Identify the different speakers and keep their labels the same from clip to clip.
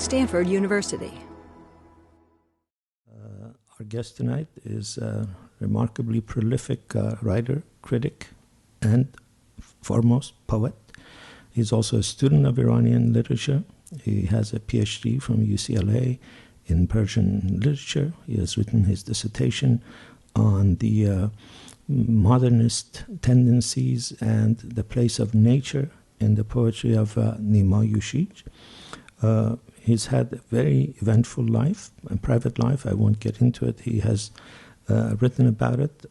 Speaker 1: Stanford University.
Speaker 2: Our guest tonight is a remarkably prolific writer, critic, and foremost poet. He's also a student of Iranian literature. He has a PhD from UCLA in Persian literature. He has written his dissertation on the modernist tendencies and the place of nature in the poetry of Ninma Yushij. He's had a very eventful life, a private life. I won't get into it. He has written about it.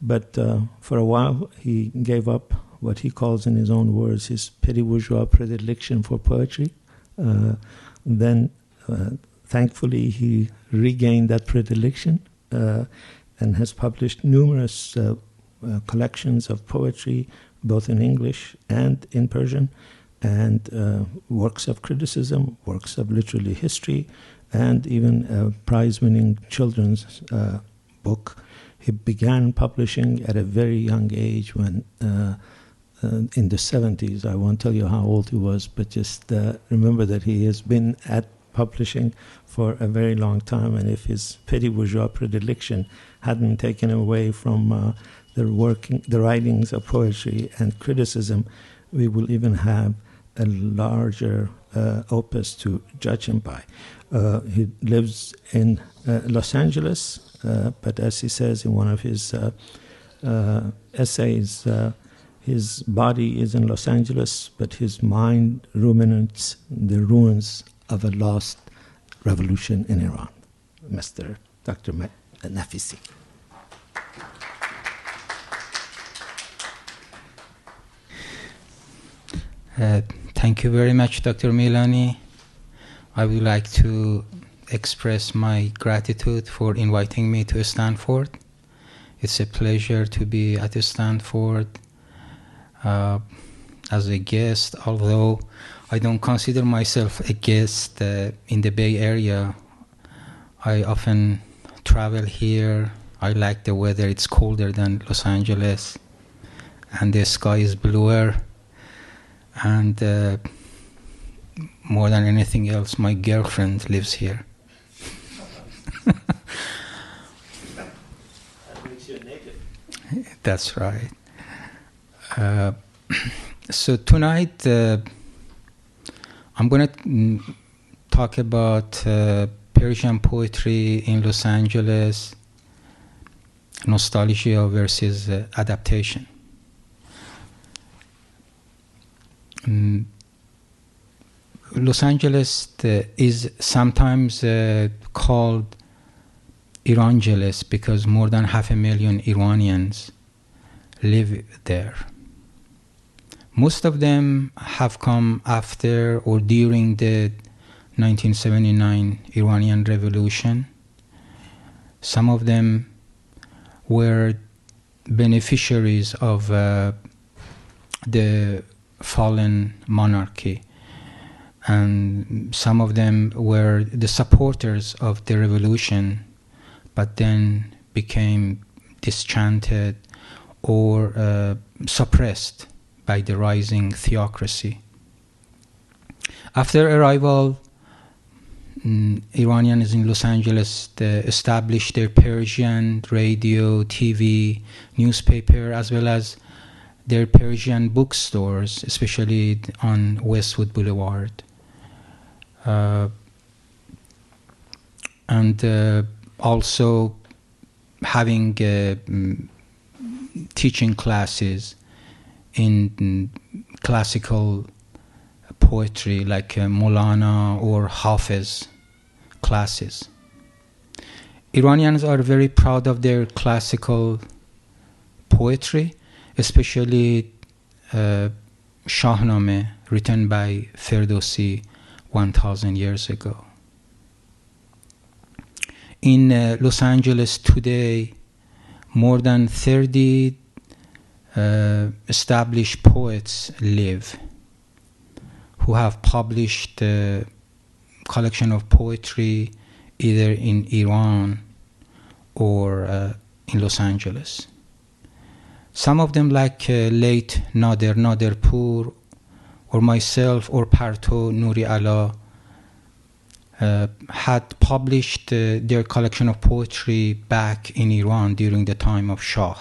Speaker 2: But for a while, he gave up what he calls, in his own words, his petit bourgeois predilection for poetry. Then, thankfully, he regained that predilection and has published numerous collections of poetry, both in English and in Persian, and works of criticism, works of literary history, and even a prize-winning children's book. He began publishing at a very young age when, in the 70s, I won't tell you how old he was, but just remember that he has been at publishing for a very long time, and if his petit bourgeois predilection hadn't taken away from the writings of poetry and criticism, we will even have a larger opus to judge him by. He lives in Los Angeles, but as he says in one of his essays, his body is in Los Angeles, but his mind ruminates the ruins of a lost revolution in Iran. Mr. Dr. Naficy.
Speaker 3: Thank you very much, Dr. Milani. I would like to express my gratitude for inviting me to Stanford. It's a pleasure to be at Stanford as a guest, although I don't consider myself a guest in the Bay Area. I often travel here. I like the weather. It's colder than Los Angeles, and the sky is bluer. And more than anything else, my girlfriend lives here.
Speaker 2: That makes you a native.
Speaker 3: That's right. So tonight, I'm going to talk about Persian poetry in Los Angeles, nostalgia versus adaptation. Los Angeles is sometimes called Irangeles because more than 500,000 Iranians live there. Most of them have come after or during the 1979 Iranian Revolution. Some of them were beneficiaries of the fallen monarchy, and some of them were the supporters of the revolution, but then became disenchanted or suppressed by the rising theocracy. After arrival, Iranians in Los Angeles established their Persian radio, TV, newspaper, as well as their Persian bookstores, especially on Westwood Boulevard. And also having teaching classes in classical poetry like Maulana or Hafiz classes. Iranians are very proud of their classical poetry, especially Shahnameh, written by Ferdowsi 1,000 years ago. In Los Angeles today, more than 30 established poets live who have published a collection of poetry either in Iran or in Los Angeles. Some of them, like late Naderpur or myself or Parto Nuri Ala, had published their collection of poetry back in Iran during the time of Shah.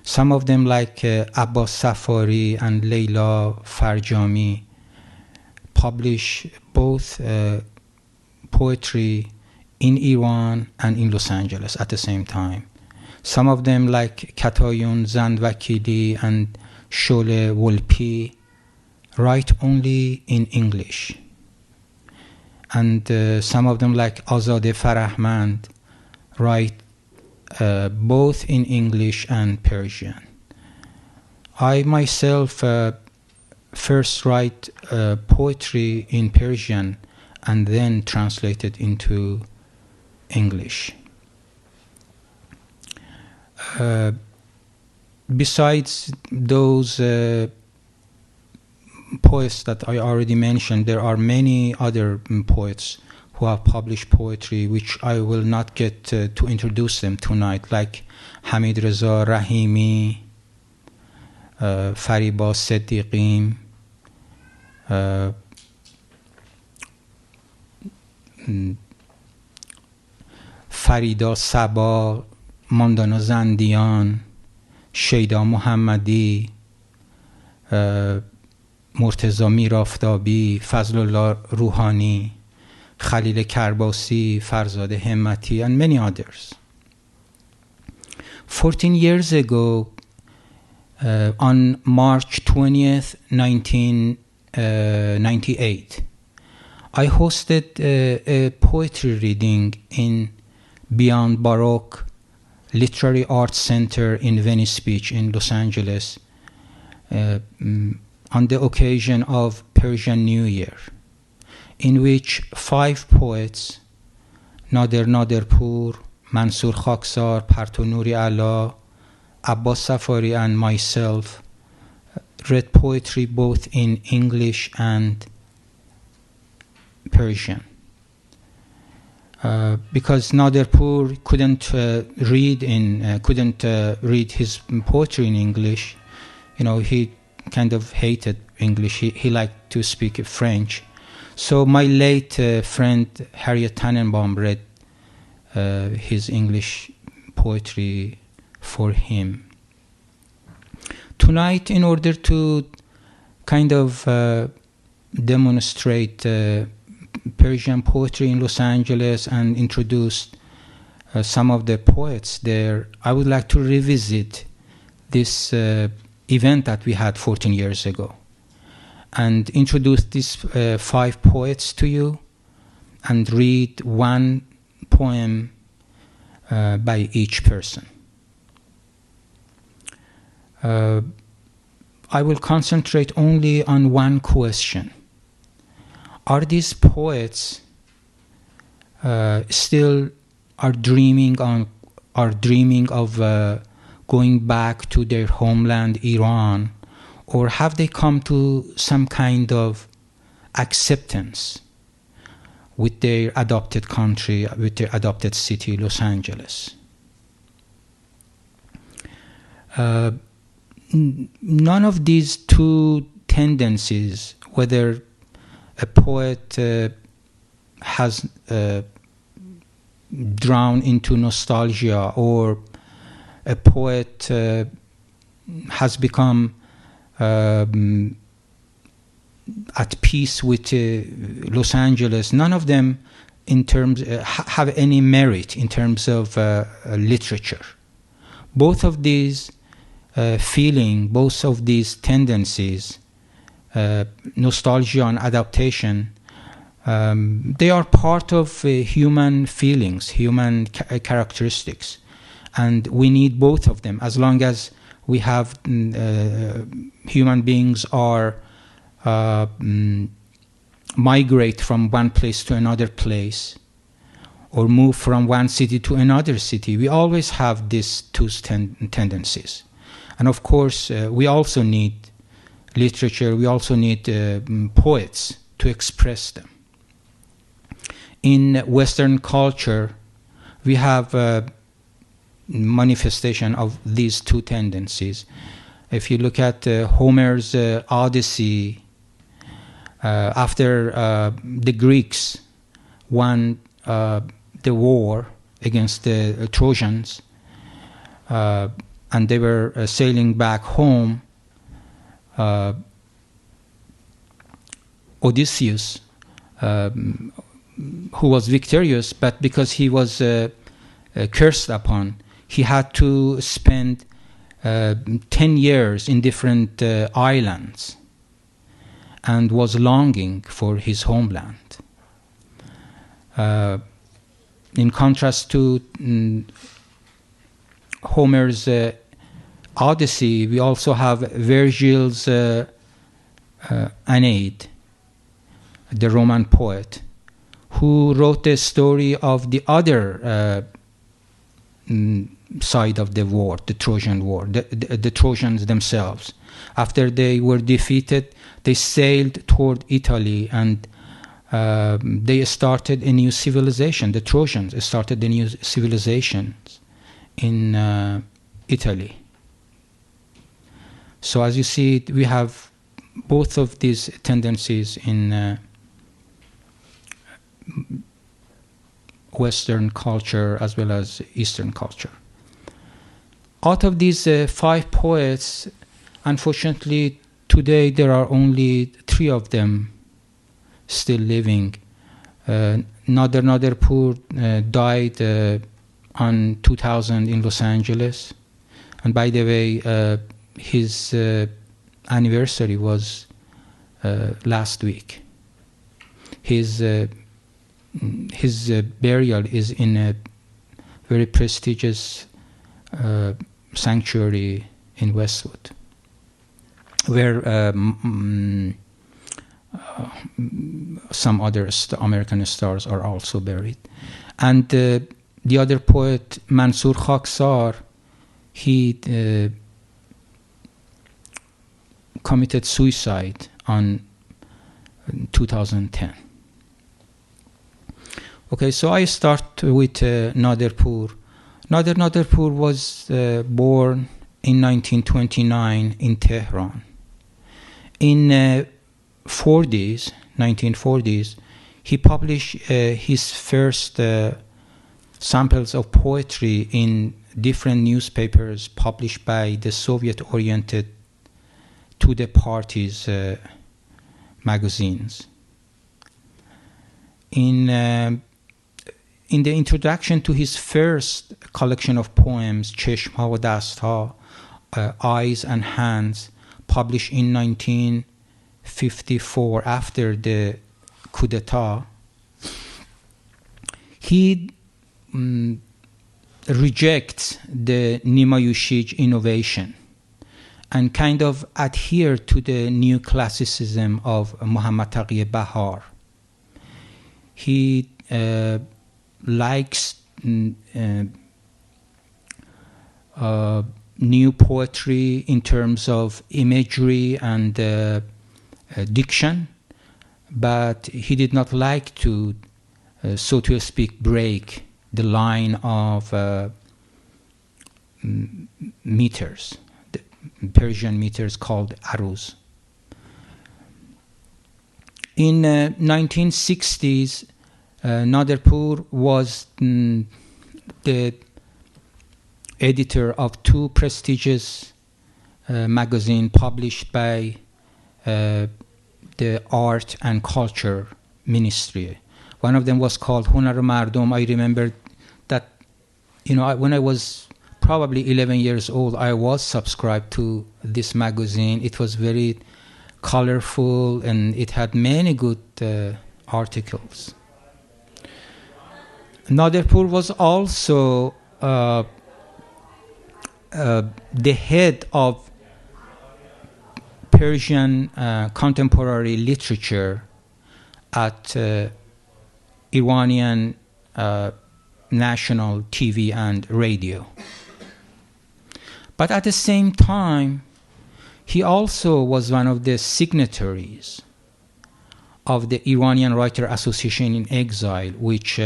Speaker 3: Some of them, like Abbas Safari and Leila Farjami, publish both poetry in Iran and in Los Angeles at the same time. Some of them, like Katayun Zandvakili and Shole Wolpi, write only in English. And some of them, like Azad Farahmand, write both in English and Persian. I myself first write poetry in Persian and then translate it into English. Besides those poets that I already mentioned, there are many other poets who have published poetry, which I will not get to introduce them tonight, like Hamid Reza Rahimi, Fariba Siddiqim, Farida Saba, Mandana Zandian, Sheida Muhammadi, Murtaza Miraftabi, Fazlullah Ruhani, Khalil Karbasi, Farzad Himmati, and many others. 14 years ago, on March 20th, 1998, I hosted a poetry reading in Beyond Baroque Literary Arts Center in Venice Beach in Los Angeles on the occasion of Persian New Year, in which 5 poets, Nader Naderpur, Mansur Khaksar, Parto Nouri Allah, Abbas Safari, and myself, read poetry both in English and Persian. Because Naderpur couldn't read his poetry in English, he kind of hated English. He liked to speak French. So my late friend Harriet Tannenbaum read his English poetry for him. Tonight, in order to kind of demonstrate Persian poetry in Los Angeles and introduce some of the poets there, I would like to revisit this event that we had 14 years ago and introduce these 5 poets to you and read one poem by each person. I will concentrate only on one question. Are these poets still are dreaming of going back to their homeland, Iran, or have they come to some kind of acceptance with their adopted country, with their adopted city, Los Angeles? None of these two tendencies, whether a poet has drawn into nostalgia or a poet has become at peace with Los Angeles, none of them in terms have any merit in terms of literature. Both of these both of these tendencies, nostalgia and adaptation, they are part of human feelings, human characteristics, and we need both of them. As long as we have human beings are migrate from one place to another place or move from one city to another city, we always have these two tendencies. And of course, we also need literature, we also need poets to express them. In Western culture, we have a manifestation of these two tendencies. If you look at Homer's Odyssey, After the Greeks won the war against the Trojans, and they were sailing back home, Odysseus, who was victorious, but because he was cursed upon, he had to spend 10 years in different islands and was longing for his homeland. In contrast to Homer's Odyssey, we also have Virgil's Aeneid, the Roman poet, who wrote the story of the other side of the war, the Trojan War, the Trojans themselves. After they were defeated, they sailed toward Italy, and they started a new civilization. The Trojans started a new civilization in Italy. So as you see, we have both of these tendencies in Western culture as well as Eastern culture. Out of these 5 poets, unfortunately, today there are only 3 of them still living. Nader Naderpour died on 2000 in Los Angeles. And by the way, his anniversary was last week. His burial is in a very prestigious sanctuary in Westwood, where some other American stars are also buried. And the other poet, Mansour Khaksar, he committed suicide on 2010. Okay, so I start with Naderpour. Naderpour was born in 1929 in Tehran. In 1940s, he published his first samples of poetry in different newspapers published by the Soviet-oriented To the Parties magazines. In the introduction to his first collection of poems, Cheshmha wa Dastha, Eyes and Hands, published in 1954 after the coup d'etat, he rejects the Ninma Yushij innovation and kind of adhere to the new classicism of Muhammad Taqi Bahar. He likes new poetry in terms of imagery and diction, but he did not like to, so to speak, break the line of meters, the Persian meters called aruz. In 1960s, Naderpour was the editor of 2 prestigious magazines published by the Art and Culture Ministry. One of them was called Hunar Mardom. I remember that, when I was probably 11 years old, I was subscribed to this magazine. It was very colorful and it had many good articles. Naderpour was also the head of Persian contemporary literature at Iranian national TV and radio. But at the same time, he also was one of the signatories of the Iranian Writer Association in Exile, which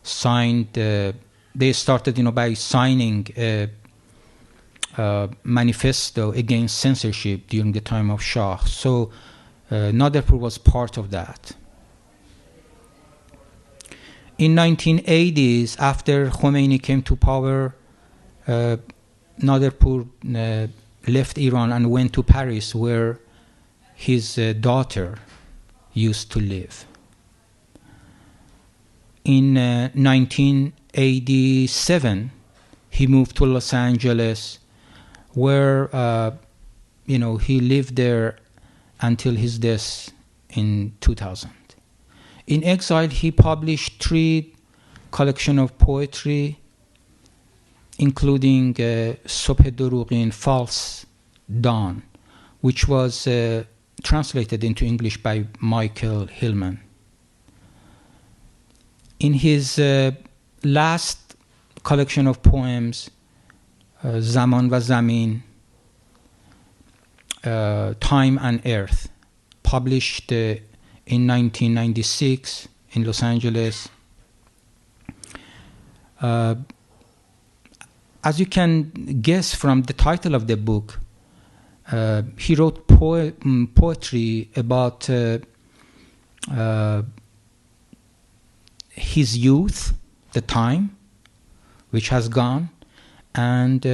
Speaker 3: signed, they started by signing a manifesto against censorship during the time of Shah. So Naderpur was part of that. In 1980s, after Khomeini came to power, Naderpur left Iran and went to Paris, where his daughter used to live. In 1987, he moved to Los Angeles, where he lived there until his death in 2000. In exile, he published 3 collections of poetry, including Sobh Dorughin, False Dawn, which was translated into English by Michael Hillman. In his last collection of poems, Zaman va Zamin, Time and Earth, published in 1996 in Los Angeles. As you can guess from the title of the book, he wrote poetry about his youth, the time which has gone, and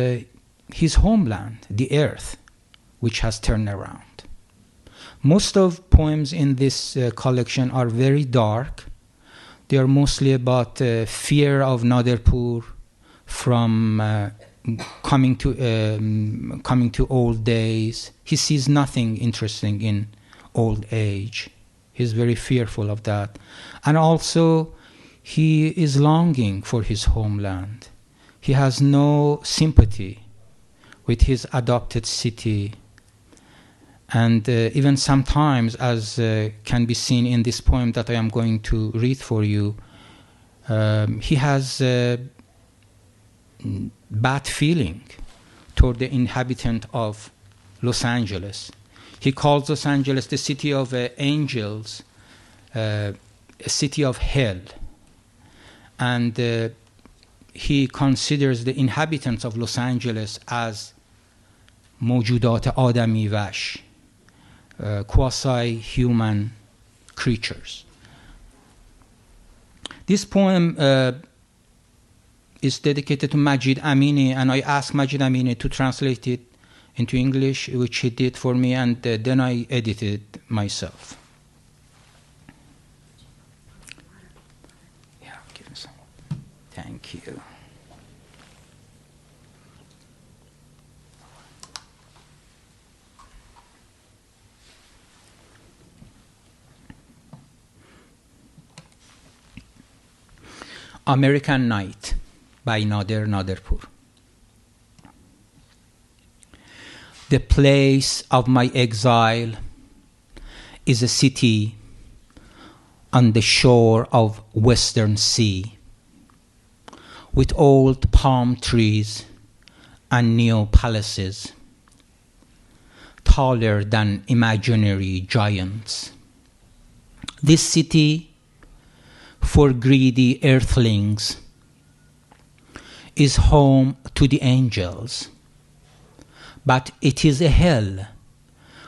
Speaker 3: his homeland, the earth, which has turned around. Most of poems in this collection are very dark. They are mostly about fear of Naderpur from coming to old days. He sees nothing interesting in old age. He's very fearful of that. And also, he is longing for his homeland. He has no sympathy with his adopted city. And even sometimes, as can be seen in this poem that I am going to read for you, he has bad feeling toward the inhabitant of Los Angeles. He calls Los Angeles the city of angels, a city of hell. And he considers the inhabitants of Los Angeles as موجودات آدمی وش, quasi-human creatures. This poem is dedicated to Majid Amini, and I asked Majid Amini to translate it into English, which he did for me, and then I edited myself. Yeah, give me some. Thank you. American Night by Naderpur. The place of my exile is a city on the shore of Western Sea, with old palm trees and new palaces, taller than imaginary giants. This city, for greedy earthlings, is home to the angels, but it is a hell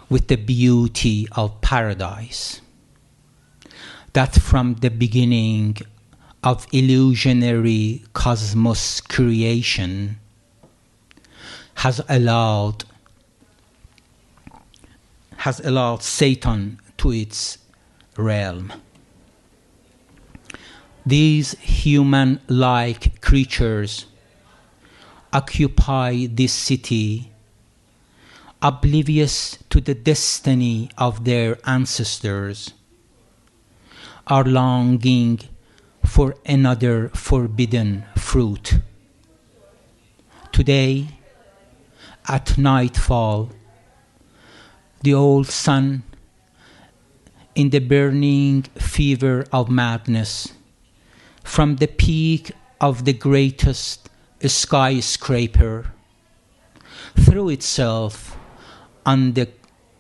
Speaker 3: with the beauty of paradise, that from the beginning of illusionary cosmos creation has allowed Satan to its realm. These human-like creatures occupy this city, oblivious to the destiny of their ancestors, are longing for another forbidden fruit. Today, at nightfall, the old sun, in the burning fever of madness, from the peak of the greatest skyscraper, threw itself on the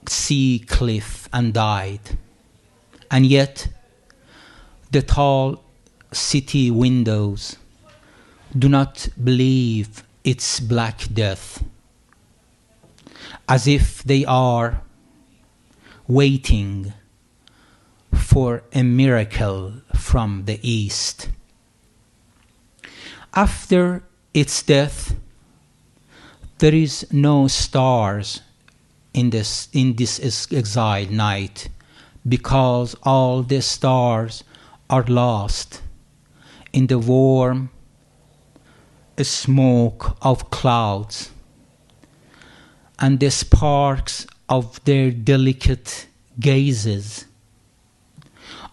Speaker 3: sea cliff and died. And yet, the tall city windows do not believe its black death, as if they are, waiting for a miracle from the East. After its death, there is no stars in this exile night, because all the stars are lost in the warm smoke of clouds, and the sparks of their delicate gazes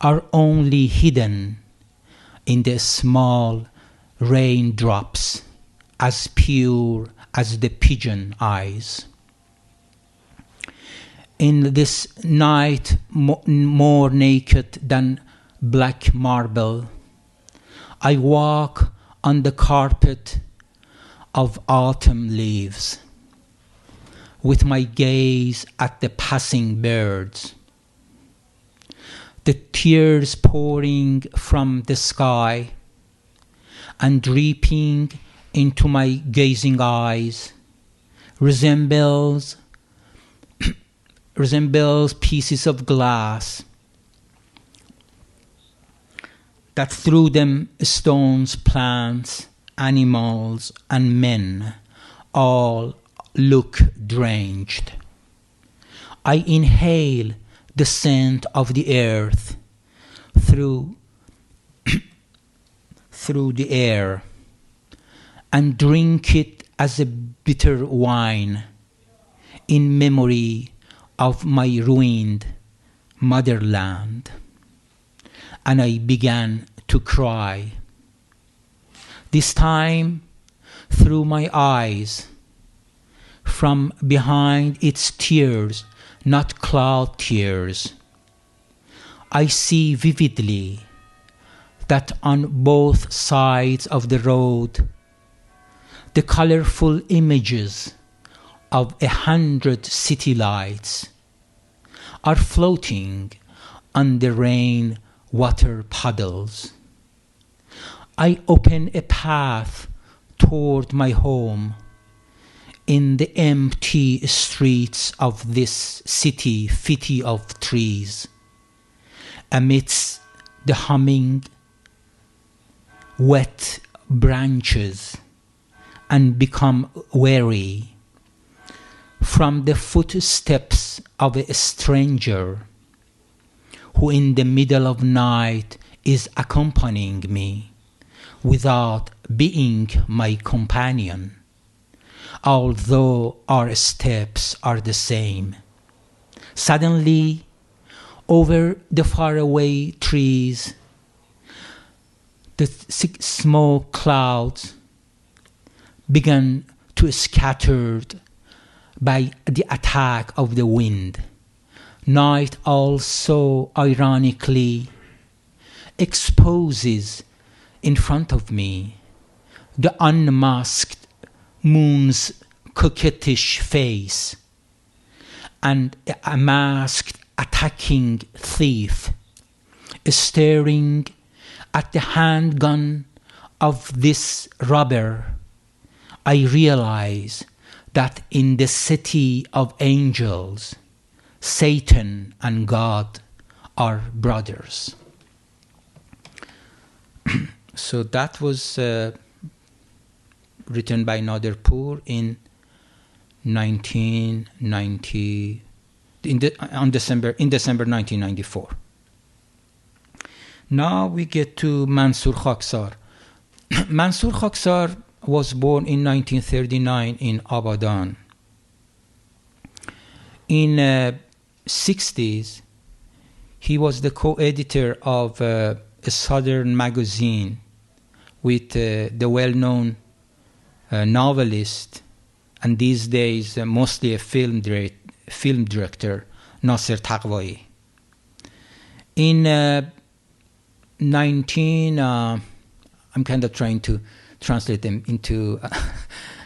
Speaker 3: are only hidden in the small raindrops, as pure as the pigeon eyes. In this night more naked than black marble, I walk on the carpet of autumn leaves, with my gaze at the passing birds. The tears pouring from the sky and dripping into my gazing eyes resembles pieces of glass that through them stones, plants, animals, and men all look drenched. I inhale the scent of the earth through the air and drink it as a bitter wine in memory of my ruined motherland. And I began to cry, this time through my eyes, from behind its tears, not cloud tears. I see vividly that on both sides of the road, the colorful images of 100 city lights are floating on the rain water puddles. I open a path toward my home in the empty streets of this city city of trees, amidst the humming wet branches, and become weary from the footsteps of a stranger who in the middle of night is accompanying me without being my companion, although our steps are the same. Suddenly, over the faraway trees, the smoke clouds began to scatter by the attack of the wind. Night also, ironically, exposes in front of me the unmasked moon's coquettish face, and a masked attacking thief staring at the handgun of this robber. I realize that in the city of angels, Satan and God are brothers. So that was written by Naderpour in 1990, in December 1994. Now we get to Mansour Khaksar. Mansour Khaksar was born in 1939 in Abadan. In 60s, he was the co-editor of a Southern magazine with the well-known novelist and these days mostly a film director, Nasser Taqwai. In I'm kind of trying to translate them into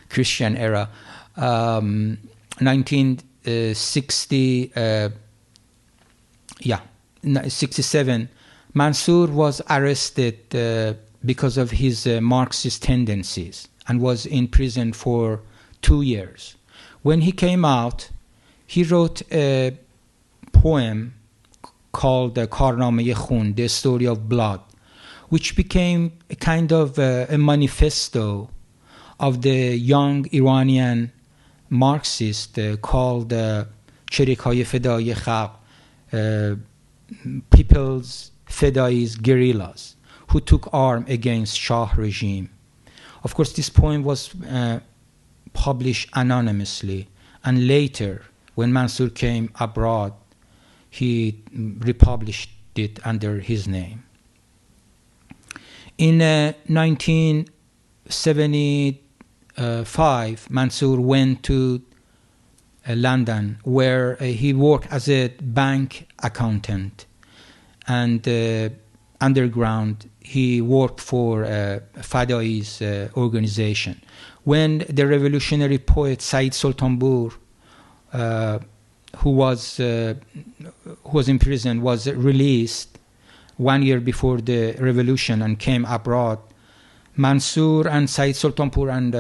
Speaker 3: Christian era. 1967, Mansour was arrested because of his Marxist tendencies and was in prison for 2 years. When he came out, he wrote a poem called Karnameh Khun, the story of blood, which became a kind of a manifesto of the young Iranian Marxist called Cherikhay Fedai Khalq, People's Fedais Guerrillas, who took arm against Shah regime. Of course, this poem was published anonymously, and later, when Mansour came abroad, he republished it under his name. In 1975, Mansour went to London, where he worked as a bank accountant, and underground he worked for Fadai's organization. When the revolutionary poet Said Sultanpur, who was in prison, was released 1 year before the revolution and came abroad, Mansour and Said Sultanpur and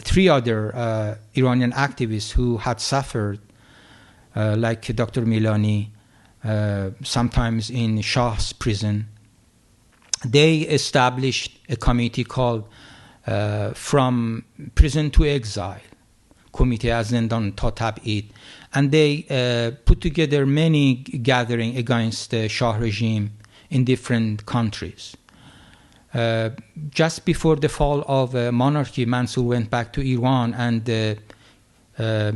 Speaker 3: 3 other Iranian activists who had suffered, like Dr. Milani, sometimes in Shah's prison, they established a committee called From Prison to Exile, Committee Az Zindan Ta Tab'id, and they put together many gatherings against the Shah regime in different countries. Just before the fall of monarchy, Mansour went back to Iran, and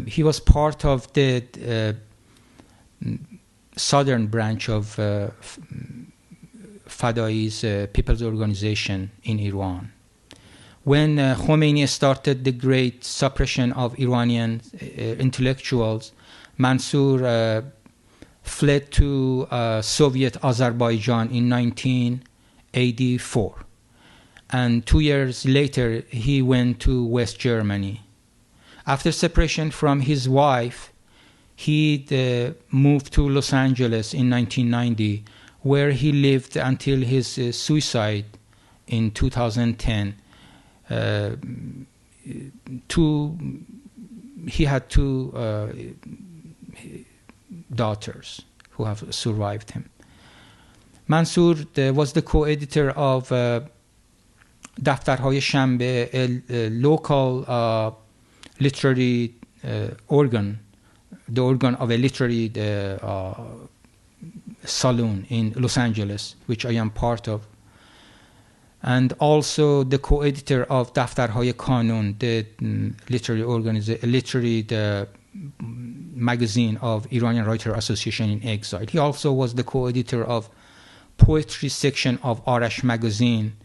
Speaker 3: he was part of the southern branch of Fadai's People's Organization in Iran. When Khomeini started the great suppression of Iranian intellectuals, Mansour fled to Soviet Azerbaijan in 1984. And 2 years later, he went to West Germany. After separation from his wife, he moved to Los Angeles in 1990, where he lived until his suicide in 2010. He had 2 daughters who have survived him. Mansour was the co-editor of Daftarhay Shanbe, a local literary organ, the organ of a literary saloon in Los Angeles, which I am part of, and also the co-editor of Daftarhay Kanun, the literary magazine of Iranian Writer Association in Exile. He also was the co-editor of poetry section of Arash magazine,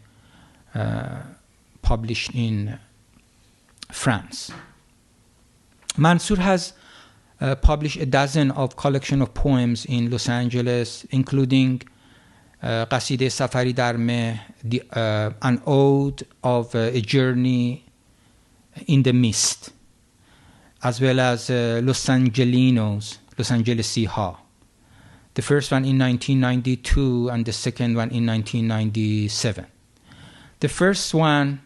Speaker 3: published in France. Mansour has published a dozen of collection of poems in Los Angeles, including Qaside Safari Dar Meh, an ode of a journey in the mist, as well as Los Angelesi Ha. The first one in 1992 and the second one in 1997. The first one,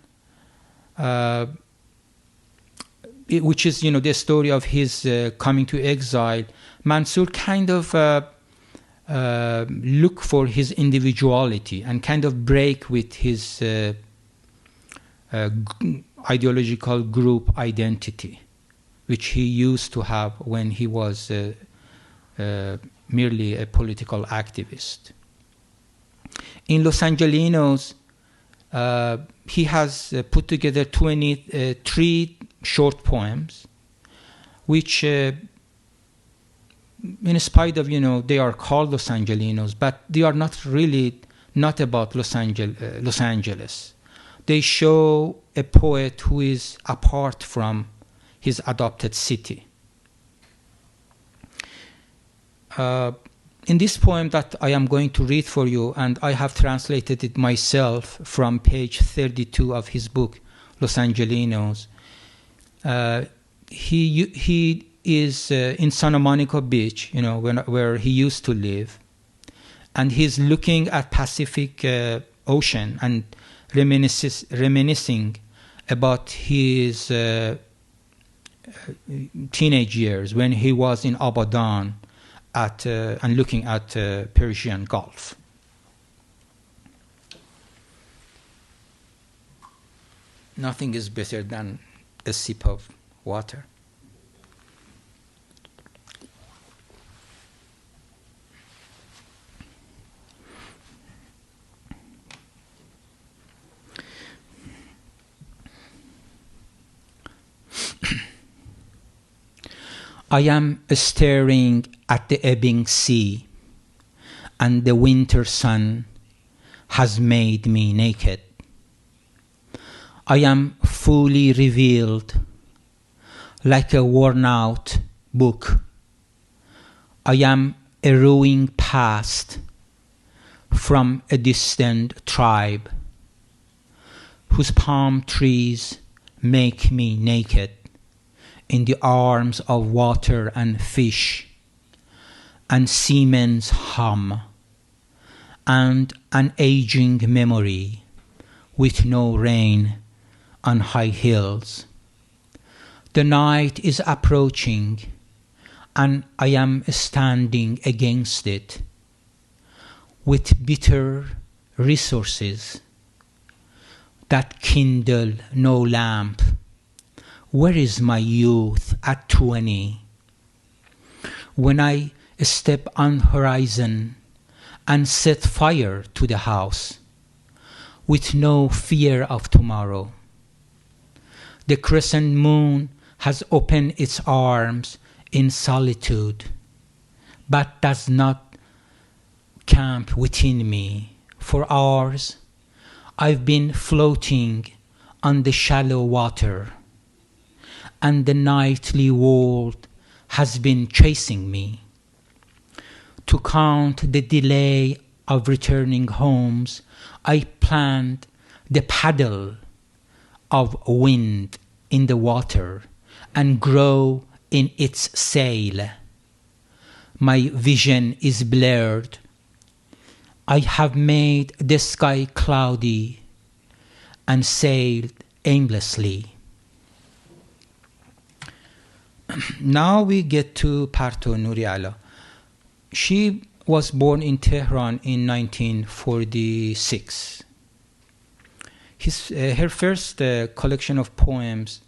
Speaker 3: which is, the story of his coming to exile, Mansour kind of look for his individuality and kind of break with his ideological group identity, which he used to have when he was merely a political activist. In Los Angelinos, he has put together 23 short poems, which, in spite of, they are called Los Angelinos, but they are not about Los Angeles. They show a poet who is apart from his adopted city. In this poem that I am going to read for you, and I have translated it myself from page 32 of his book, Los Angelinos, he is in Santa Monica Beach, where he used to live, and he's looking at Pacific Ocean and reminiscing about his teenage years when he was in Abadan at and looking at Persian Gulf. Nothing is better than a sip of water. I am staring at the ebbing sea, and the winter sun has made me naked. I am fully revealed, like a worn-out book. I am a ruin past from a distant tribe, whose palm trees make me naked in the arms of water and fish, and seamen's hum, and an aging memory with no rain on high hills. The night is approaching, and I am standing against it with bitter resources that kindle no lamp. Where is my youth at 20? When I step on horizon and set fire to the house with no fear of tomorrow. The crescent moon has opened its arms in solitude, but does not camp within me. For hours, I've been floating on the shallow water, and the nightly world has been chasing me. To count the delay of returning homes, I planned the paddle of wind in the water and grow in its sail. My vision is blurred. I have made the sky cloudy and sailed aimlessly. Now we get to Parto Nuri Ala. She was born in Tehran in 1946. Her first collection of poems,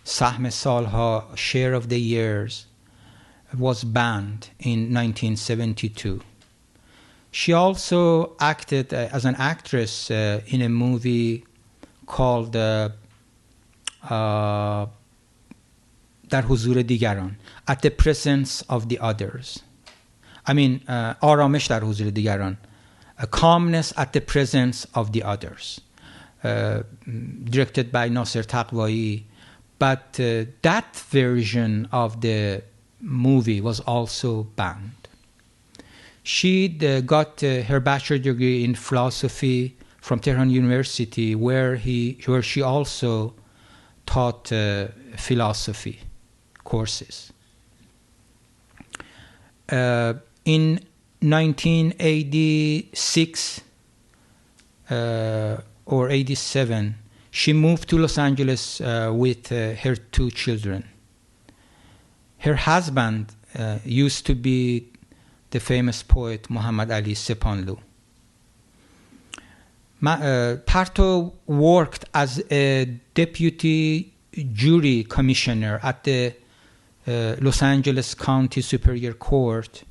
Speaker 3: Sahm Salha, Share of the Years, was banned in 1972. She also acted as an actress in a movie called در حضور دیگران, At the Presence of the Others. آرامش در حضور دیگران, a calmness at the presence of the others, directed by Nasser Taqwai. But that version of the movie was also banned. She got her bachelor degree in philosophy from Tehran University, where she also taught philosophy courses. In 1986 or 87, she moved to Los Angeles with her 2 children. Her husband used to be the famous poet Muhammad Ali Sepanlu. Parto worked as a deputy jury commissioner at the Los Angeles County Superior Court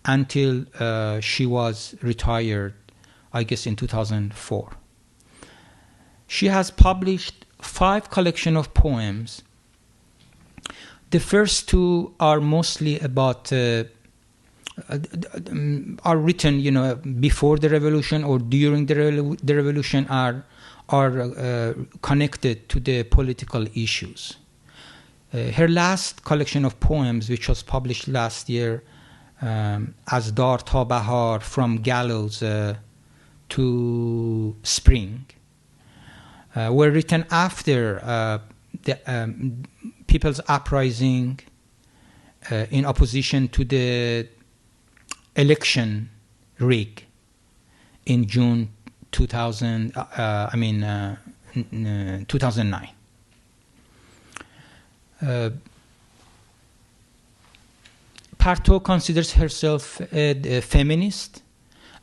Speaker 3: until she was retired, I guess in 2004. She has published 5 collections of poems. The first 2 are mostly about are written, before the revolution or during the revolution, are connected to the political issues. Her last collection of poems, which was published last year, As Dar ta Bahar, From Gallows to Spring, were written after the people's uprising in opposition to the election rig in June 2009. Parto considers herself a feminist,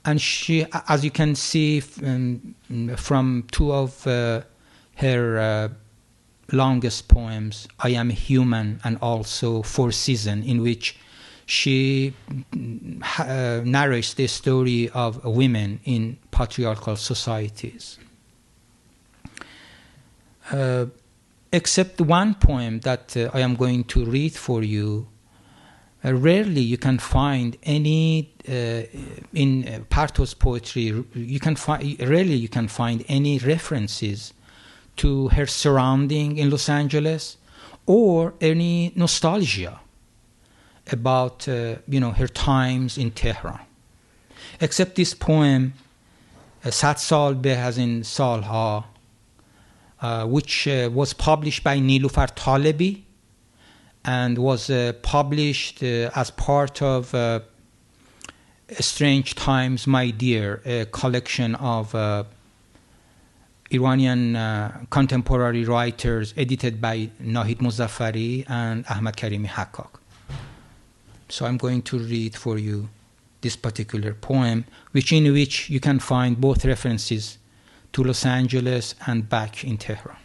Speaker 3: and she, as you can see from two of her longest poems, I Am Human and also Four Seasons, in which she narrates the story of women in patriarchal societies. Except one poem that I am going to read for you, rarely you can find any in Parto's poetry. Rarely you can find any references to her surrounding in Los Angeles, or any nostalgia about her times in Tehran. Except this poem, Sad Sal Beh Az In Salha, which was published by Nilufar Talebi and was published as part of Strange Times, My Dear, a collection of Iranian contemporary writers edited by Nahid Muzaffari and Ahmad Karimi Haqqaq. So I'm going to read for you this particular poem, in which you can find both references to Los Angeles and back in Tehran.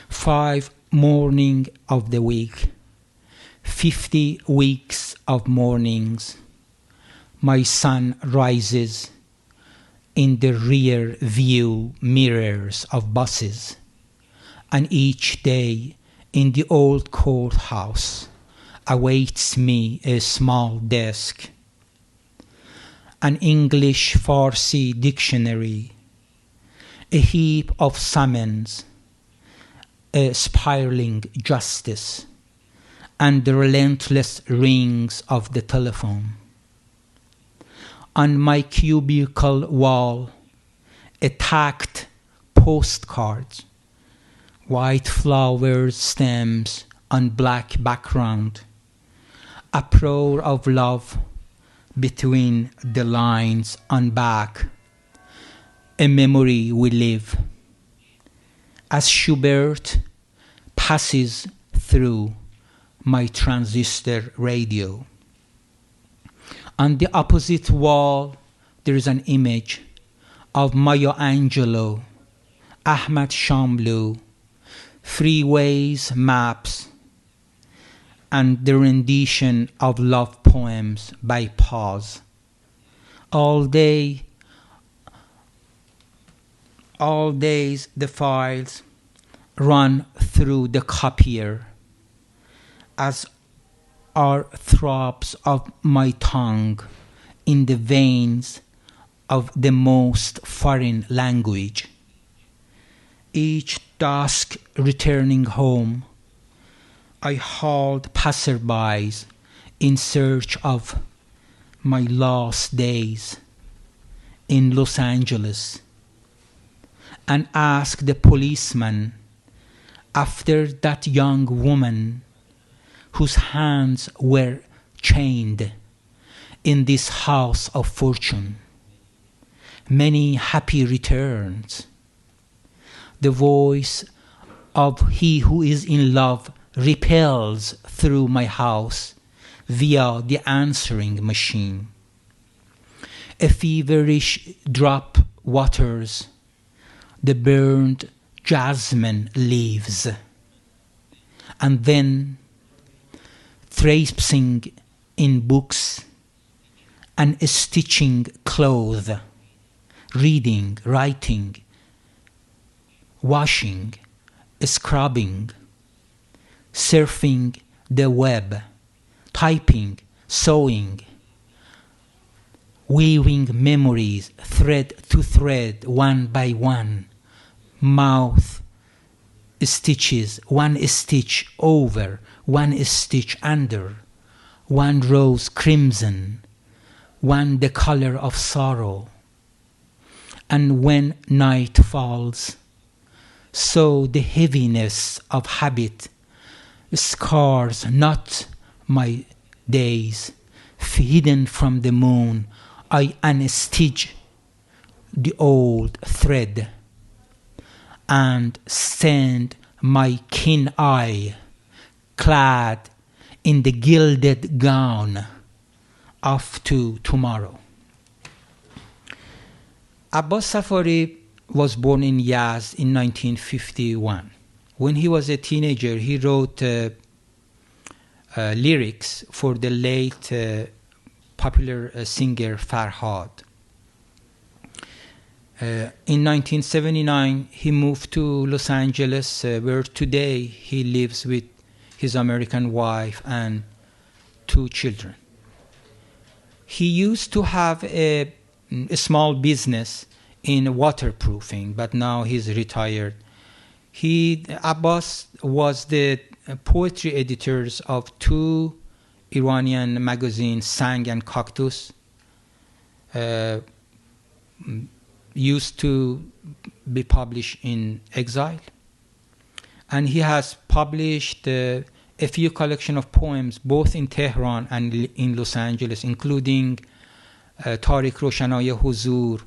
Speaker 3: Five morning of the week, 50 weeks of mornings, my sun rises in the rear view mirrors of buses, and each day in the old courthouse awaits me a small desk, an English Farsi dictionary, a heap of summons, a spiraling justice, and the relentless rings of the telephone. On my cubicle wall, a tacked postcards, white flowers stems on black background, a pour of love between the lines on back, a memory we live. As Schubert passes through my transistor radio. On the opposite wall, there is an image of Maya Angelou, Ahmad Shamlou, freeways, maps, and the rendition of love poems by Paz. All days the files run through the copier, as are throbs of my tongue in the veins of the most foreign language. Each dusk returning home, I hauled passerbys in search of my lost days in Los Angeles, and asked the policeman after that young woman whose hands were chained in this house of fortune. Many happy returns. The voice of he who is in love repels through my house via the answering machine. A feverish drop waters the burned jasmine leaves, and then traipsing in books and stitching clothes, reading, writing, washing, scrubbing, surfing the web, typing, sewing, weaving memories thread to thread, one by one, mouth stitches, one stitch over, one stitch under, one rose crimson, one the color of sorrow. And when night falls, so the heaviness of habit scars not my days. Hidden from the moon, I unstitch the old thread. and send my keen eye, clad in the gilded gown, off to tomorrow. Abbas Safari was born in Yazd in 1951. When he was a teenager, he wrote lyrics for the late popular singer Farhad. In 1979, he moved to Los Angeles, where today he lives with his American wife and 2 children. He used to have a small business in waterproofing, but now he's retired. Abbas was the poetry editors of 2 Iranian magazines, Sang and Cactus, used to be published in exile. And he has published a few collection of poems both in Tehran and in Los Angeles, including Tariq Roshanai Huzur,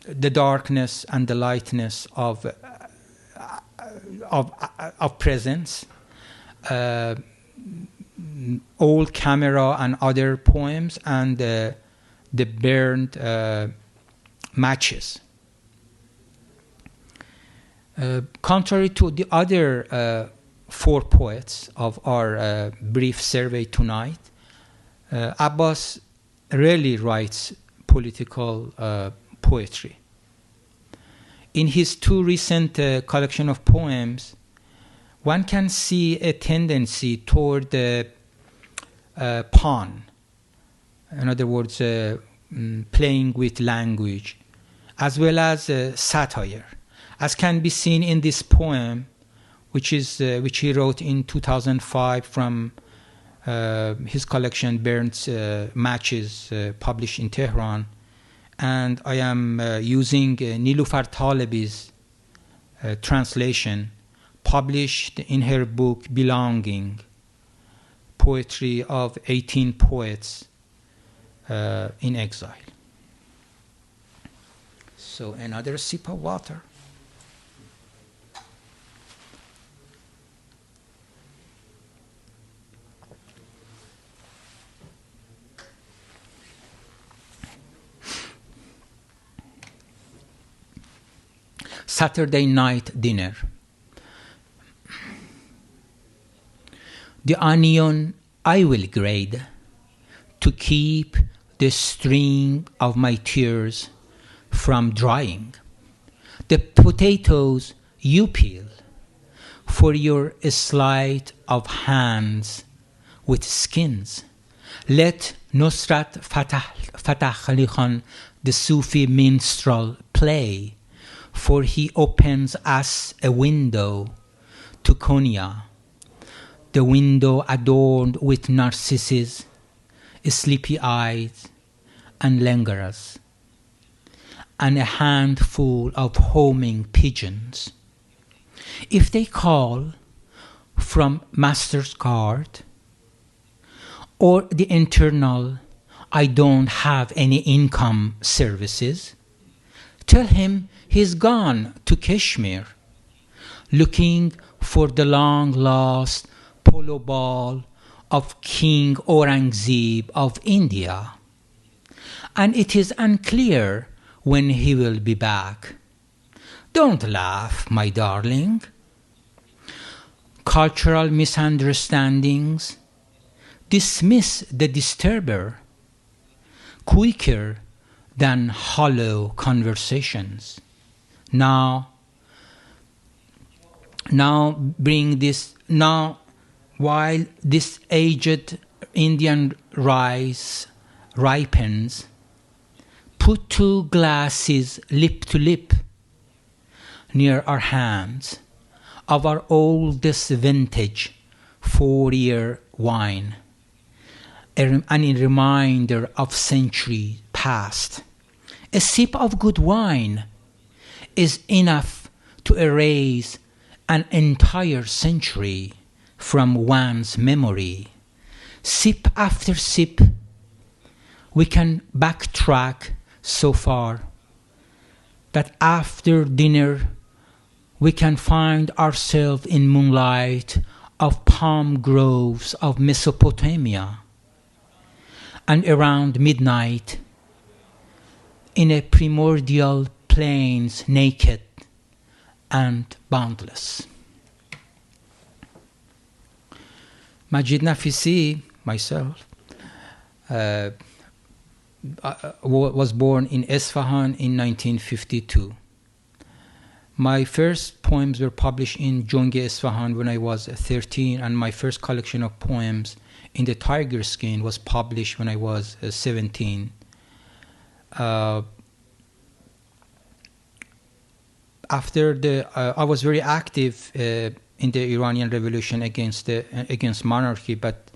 Speaker 3: the darkness and the lightness of presence, old camera and other poems, and the burned matches. Contrary to the other 4 poets of our brief survey tonight, Abbas rarely writes political poetry. In his 2 recent collection of poems, one can see a tendency toward pun, in other words, playing with language, as well as satire, as can be seen in this poem, which he wrote in 2005 from his collection Burnt Matches, published in Tehran. And I am using Nilufar Talebi's translation, published in her book Belonging, Poetry of 18 Poets in Exile. So another sip of water. Saturday night dinner. The onion I will grate to keep the string of my tears from drying. The potatoes you peel for your sleight of hands with skins. Let Nusrat Fatah Ali Khan, the Sufi minstrel, play, for he opens us a window to Konya, the window adorned with narcissus, sleepy eyes, and languorous, and a handful of homing pigeons. If they call from master's guard, or the internal, I don't have any income services, tell him he's gone to Kashmir, looking for the long-lost polo ball of King Aurangzeb of India, and it is unclear when he will be back. Don't laugh, my darling. Cultural misunderstandings dismiss the disturber quicker than hollow conversations. Now while this aged Indian rice ripens, put 2 glasses lip to lip near our hands of our oldest vintage 4-year wine, a reminder of century past. A sip of good wine is enough to erase an entire century from one's memory. Sip after sip, we can backtrack so far that after dinner we can find ourselves in moonlight of palm groves of Mesopotamia, and around midnight in a primordial plains, naked and boundless. Majid Naficy, myself, was born in Isfahan in 1952. My first poems were published in Jon-e Isfahan when I was 13, and my first collection of poems in the Tiger Skin was published when I was 17. After I was very active in the Iranian Revolution against monarchy, but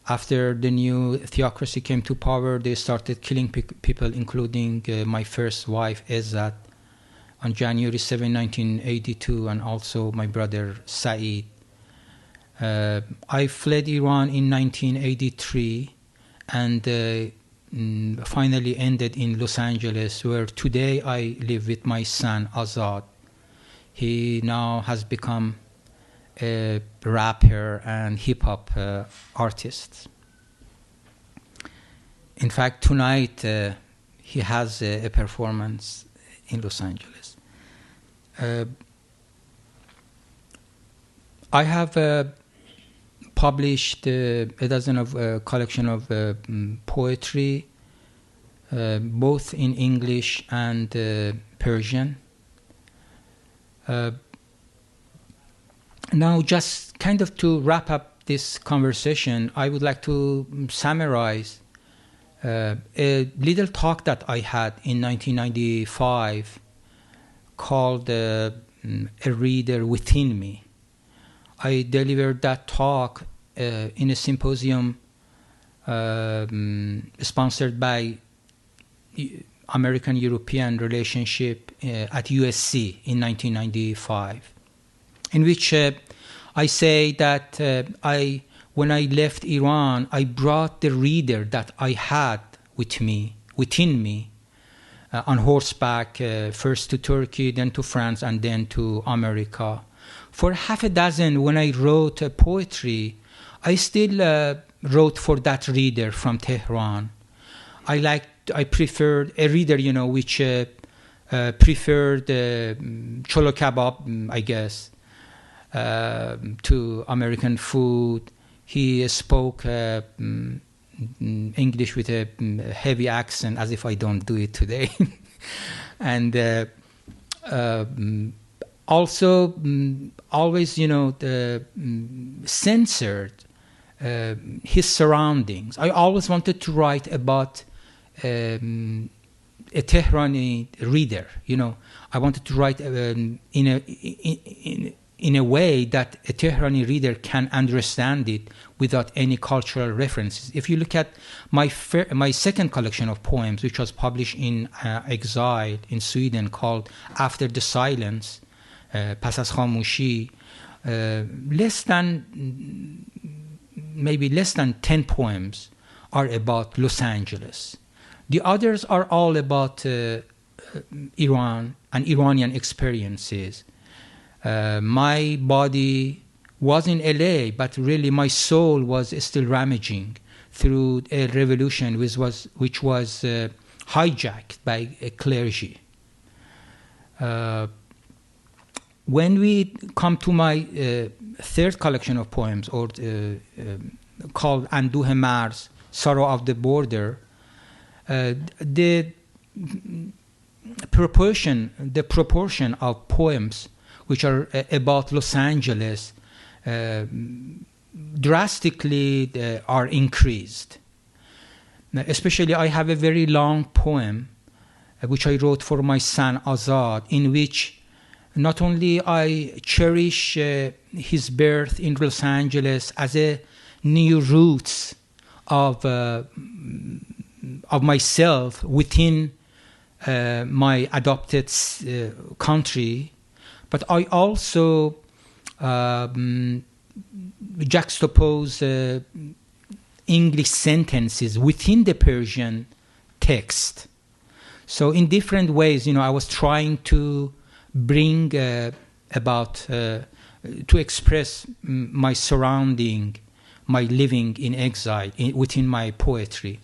Speaker 3: after the new theocracy came to power, they started killing people, including my first wife, Ezzat, on January 7, 1982, and also my brother, Saeed. I fled Iran in 1983 and finally ended in Los Angeles, where today I live with my son, Azad. He now has become a rapper and hip-hop artist. In fact, tonight he has a performance in Los Angeles. I have published a dozen of collection of poetry, both in English and Persian. Now, just kind of to wrap up this conversation, I would like to summarize a little talk that I had in 1995 called A Reader Within Me. I delivered that talk in a symposium sponsored by American-European Relationship at USC in 1995, in which I say that when I left Iran, I brought the reader that I had within me, on horseback, first to Turkey, then to France, and then to America. For half a dozen, when I wrote poetry, I still wrote for that reader from Tehran. I preferred a reader, which preferred cholo kebab, I guess, to American food. He spoke English with a heavy accent, as if I don't do it today. And also always, censored his surroundings. I always wanted to write about a Tehrani reader. I wanted to write in a way that a Tehrani reader can understand it without any cultural references. If you look at my second collection of poems, which was published in exile in Sweden, called After the Silence, Pas az Khamushi, maybe less than 10 poems are about Los Angeles. The others are all about Iran and Iranian experiences. My body was in LA, but really my soul was still rummaging through a revolution which was hijacked by a clergy. When we come to my third collection of poems, or called Anduhe Marz, Sorrow of the Border, the proportion of poems which are about Los Angeles drastically are increased. Now, especially, I have a very long poem which I wrote for my son Azad, in which not only I cherish his birth in Los Angeles as a new roots of myself within my adopted country, but I also juxtapose English sentences within the Persian text. So in different ways, I was trying to bring to express my surrounding, my living in exile within my poetry.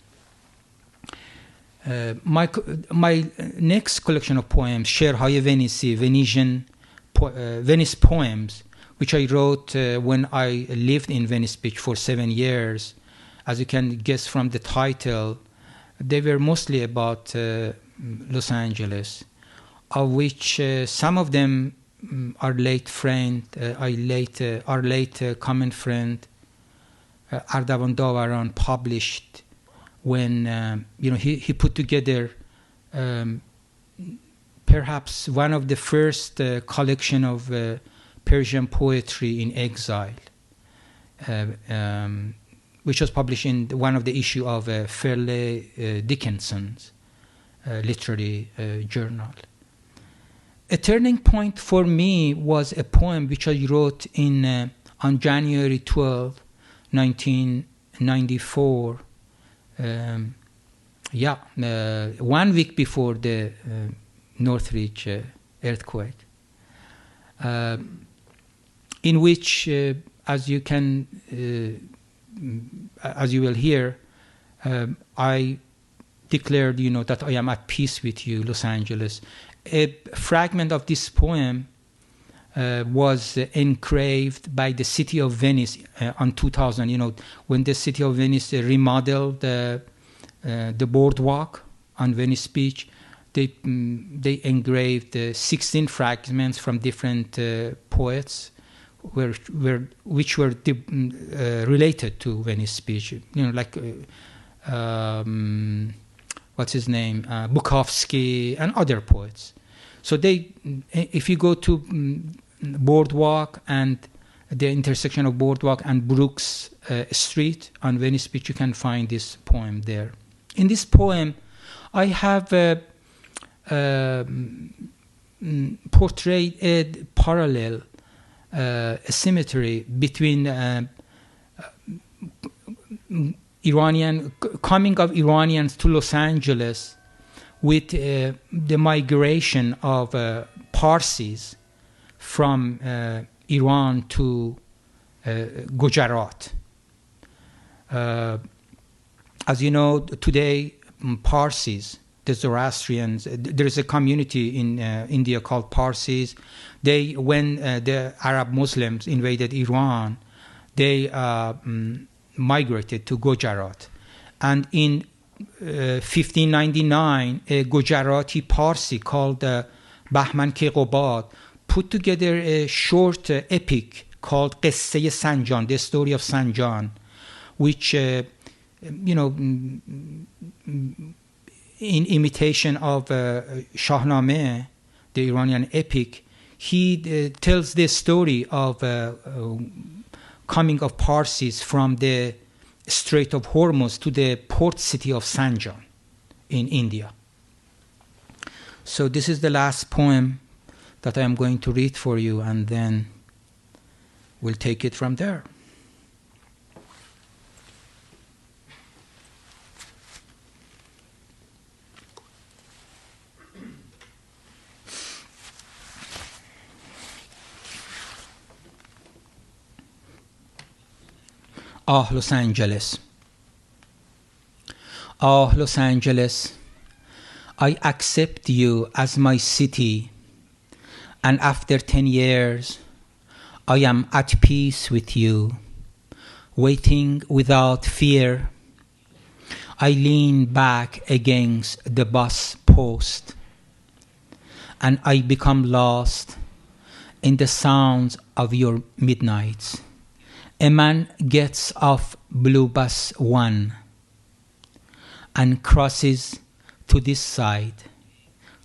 Speaker 3: My next collection of poems, شعرهای ونیسی, Venice poems, which I wrote when I lived in Venice Beach for 7 years. As you can guess from the title, they were mostly about Los Angeles, of which some of them our late friend, our late common friend, Ardavan Davaran published when he put together perhaps one of the first collection of Persian poetry in exile, which was published in one of the issue of Fairleigh Dickinson's literary journal. A turning point for me was a poem which I wrote on January 12, 1994. 1 week before the Northridge earthquake, in which, as you will hear, I declared, that I am at peace with you, Los Angeles. A fragment of this poem was engraved by the city of Venice on 2000. When the city of Venice remodeled the boardwalk on Venice Beach, they engraved 16 fragments from different poets, which were related to Venice Beach. Like what's his name, Bukowski and other poets. So if you go to Boardwalk and the intersection of Boardwalk and Brooks Street on Venice Beach, you can find this poem there. In this poem, I have portrayed a parallel, a symmetry between coming of Iranians to Los Angeles with the migration of Parsis from Iran to Gujarat. As you know, today Parsis, the Zoroastrians, there is a community in India called Parsis. When the Arab Muslims invaded Iran, they migrated to Gujarat. And in 1599, a Gujarati Parsi called Bahman Keqobad put together a short epic called Qisse Sanjan, the story of Sanjan, which, in imitation of Shahnameh, the Iranian epic, he tells the story of coming of Parsis from the Strait of Hormuz to the port city of Sanjan in India. So this is the last poem that I am going to read for you, and then we'll take it from there. Ah, Los Angeles. Ah, Los Angeles, I accept you as my city, and after 10 years, I am at peace with you, waiting without fear. I lean back against the bus post, and I become lost in the sounds of your midnights. A man gets off Blue Bus 1 and crosses to this side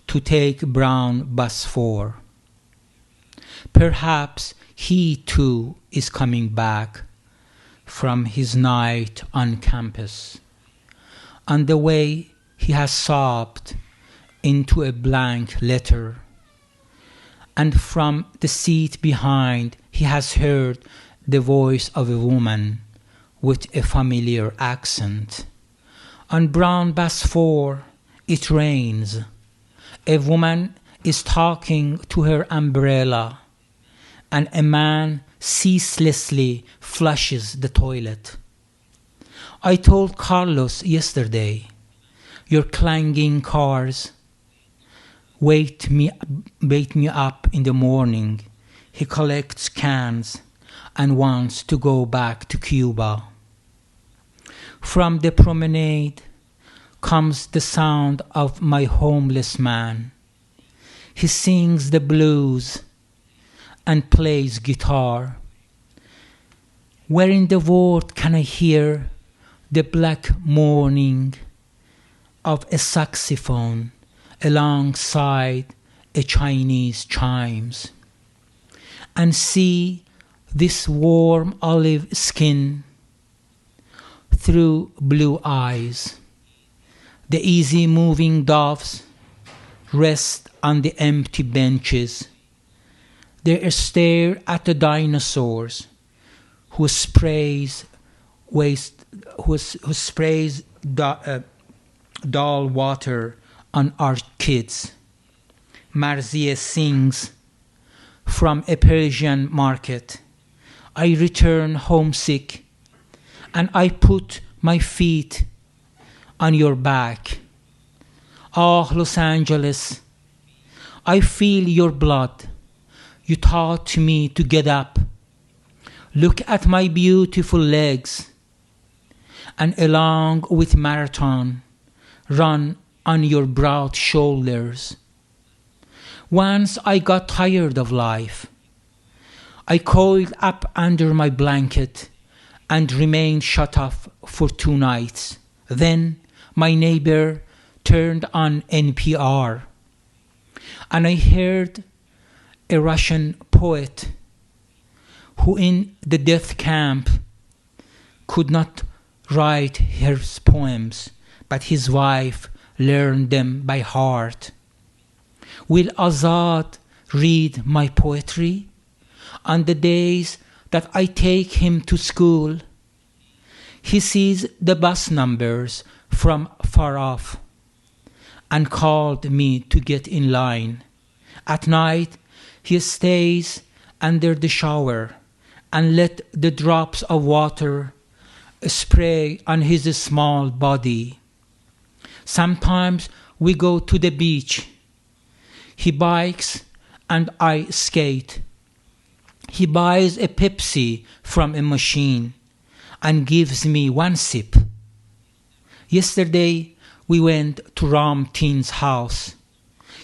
Speaker 3: to take Brown Bus 4. Perhaps he too is coming back from his night on campus. On the way, he has sobbed into a blank letter, and from the seat behind he has heard the voice of a woman with a familiar accent. On Brown Bus 4, it rains.
Speaker 1: A woman is talking to her umbrella, and a man ceaselessly flushes the toilet. I told Carlos yesterday, your clanging cars wake me up in the morning. He collects cans and wants to go back to Cuba. From the promenade comes the sound of my homeless man. He sings the blues and plays guitar. Where in the world can I hear the black mourning of a saxophone alongside a Chinese chimes, and see this warm olive skin through blue eyes? The easy moving doves rest on the empty benches. They stare at the dinosaurs who sprays dull water on our kids. Marzieh sings from a Persian market. I return homesick, and I put my feet on your back. Ah, Los Angeles, I feel your blood. You taught me to get up. Look at my beautiful legs, and along with marathon, run on your broad shoulders. Once I got tired of life. I coiled up under my blanket and remained shut off for 2 nights. Then my neighbor turned on NPR, and I heard a Russian poet who in the death camp could not write his poems, but his wife learned them by heart. Will Azad read my poetry on the days that I take him to school? He sees the bus numbers from far off and called me to get in line. At night, he stays under the shower and let the drops of water spray on his small body. Sometimes we go to the beach. He bikes and I skate. He buys a Pepsi from a machine and gives me 1 sip. Yesterday we went to Ramtin's house.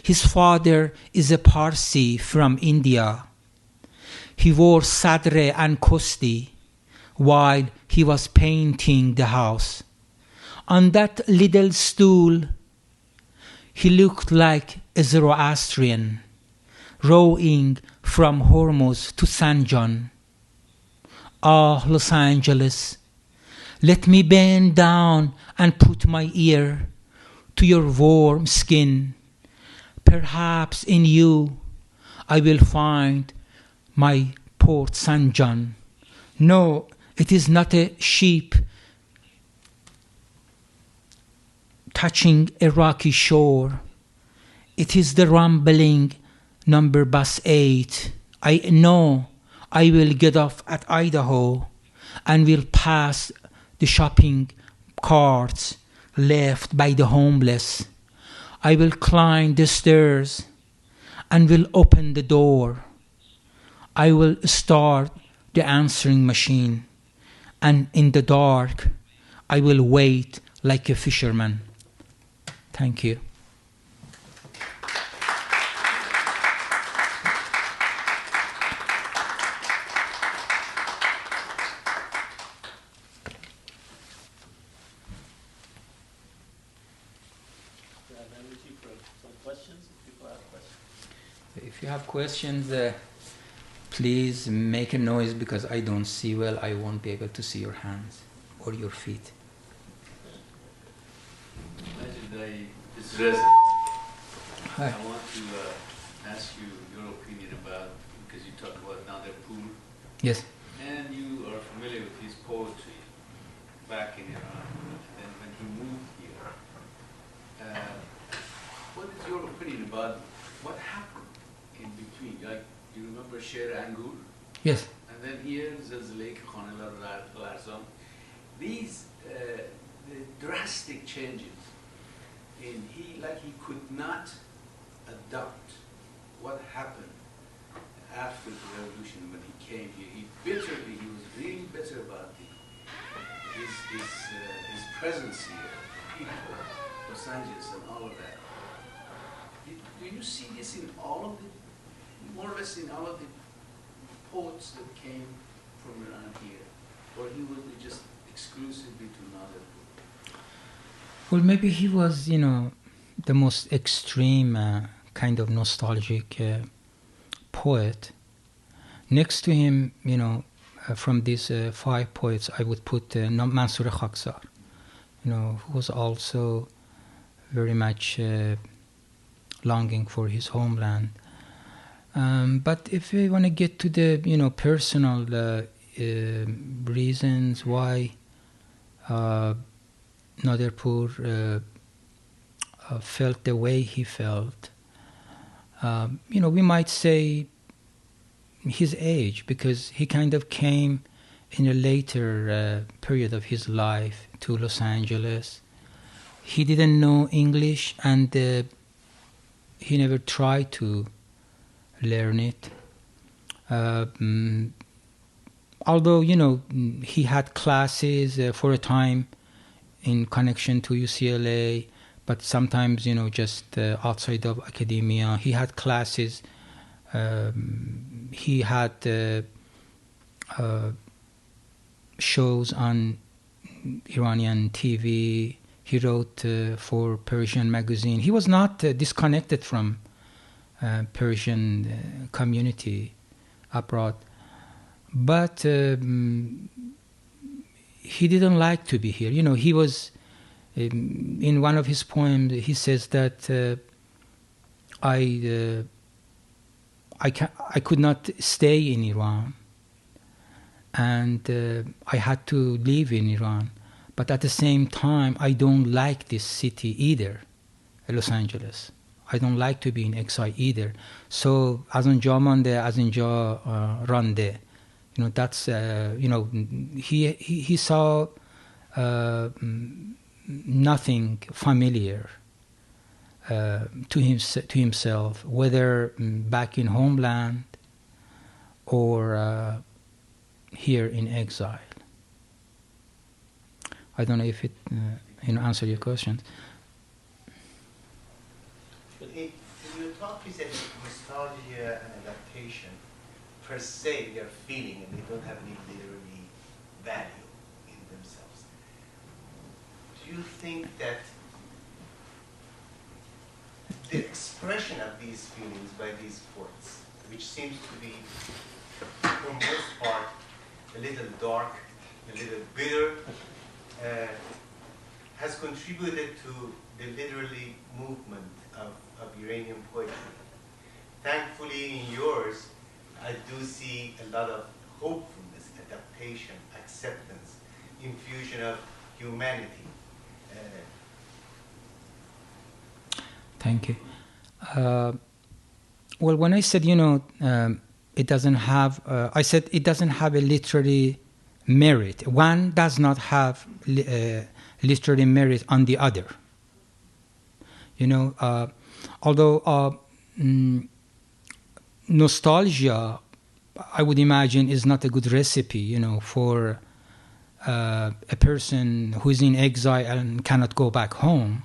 Speaker 1: His father is a Parsi from India. He wore sadre and kosti while he was painting the house. On that little stool, he looked like a Zoroastrian, rowing from Hormuz to San John. Ah, Los Angeles, let me bend down and put my ear to your warm skin. Perhaps in you I will find my Port San John. No, it is not a sheep touching a rocky shore. It is the rumbling number bus 8. I know I will get off at Idaho and will pass the shopping carts left by the homeless. I will climb the stairs and will open the door. I will start the answering machine, and in the dark I will wait like a fisherman. Thank you. If you have questions, please make a noise because I don't see well. I won't be able to see your hands or your feet.
Speaker 4: Majid, this is Ezzat.
Speaker 1: Hi.
Speaker 4: I want to ask you your opinion about, because you talked about Nader Pool.
Speaker 1: Yes.
Speaker 4: And you are familiar with his poetry back in Iran. And then when he moved here, what is your opinion opinion about what happened in between. Like, you remember Sher Angur?
Speaker 1: Yes.
Speaker 4: And then here, Zilzile Khanelar Larzam. These the drastic changes in he could not adopt what happened after the revolution when he came here. He was really bitter about his presence here, people, Los Angeles and all of that. Do you see this in all of the, more or less in all of the poets that came from around here? Or he was just exclusively to another?
Speaker 1: Well, maybe he was, the most extreme kind of nostalgic poet. Next to him, from these 5 poets, I would put Mansour Khaksar, who was also very much longing for his homeland. But if we want to get to the, personal reasons why Naderpur felt the way he felt, we might say his age, because he kind of came in a later period of his life to Los Angeles. He didn't know English, and he never tried to learn it. Although, he had classes for a time in connection to UCLA, but sometimes, just outside of academia. He had classes. He had shows on Iranian TV. He wrote for Persian magazine. He was not disconnected from Persian community abroad. But he didn't like to be here. He was, in one of his poems, he says that I could not stay in Iran, and I had to live in Iran. But at the same time, I don't like this city either, Los Angeles. I don't like to be in exile either. So, از اونجا مانده, از اینجا رانده. That's, he saw nothing familiar to himself, whether back in homeland or here in exile. I don't know if it answered your question.
Speaker 5: In your talk, you said nostalgia and adaptation per se they are feeling and they don't have any literary value in themselves. Do you think that the expression of these feelings by these poets, which seems to be, for most part, a little dark, a little bitter, has contributed to the literary movement of Iranian poetry? Thankfully, in yours, I do see a lot of hopefulness, adaptation, acceptance, infusion of humanity.
Speaker 1: Thank you. Well, when I said, it doesn't have, I said it doesn't have a literary merit. One does not have literary merit on the other. Although nostalgia, I would imagine, is not a good recipe, for a person who is in exile and cannot go back home.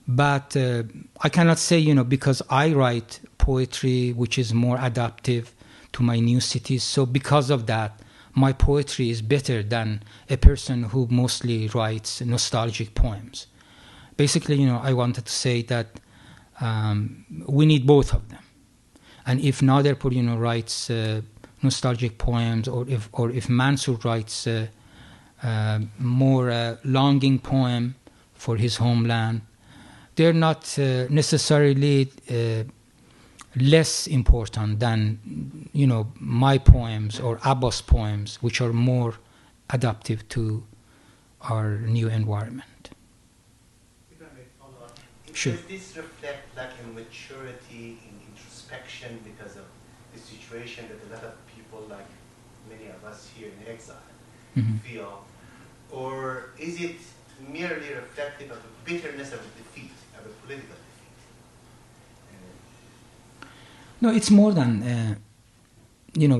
Speaker 1: But I cannot say, because I write poetry which is more adaptive to my new cities, so because of that, my poetry is better than a person who mostly writes nostalgic poems. Basically, I wanted to say that we need both of them. And if Naderpur, writes nostalgic poems, or if Mansour writes more longing poem for his homeland, they're not necessarily less important than, my poems or Abbas poems, which are more adaptive to our new environment.
Speaker 5: If I may follow up,
Speaker 1: Sure.
Speaker 5: Does this reflect like a maturity in introspection because of the situation that a lot of people, like many of us here in exile, feel? Or is it merely reflective of the bitterness of a defeat, of a political defeat?
Speaker 1: No, it's more than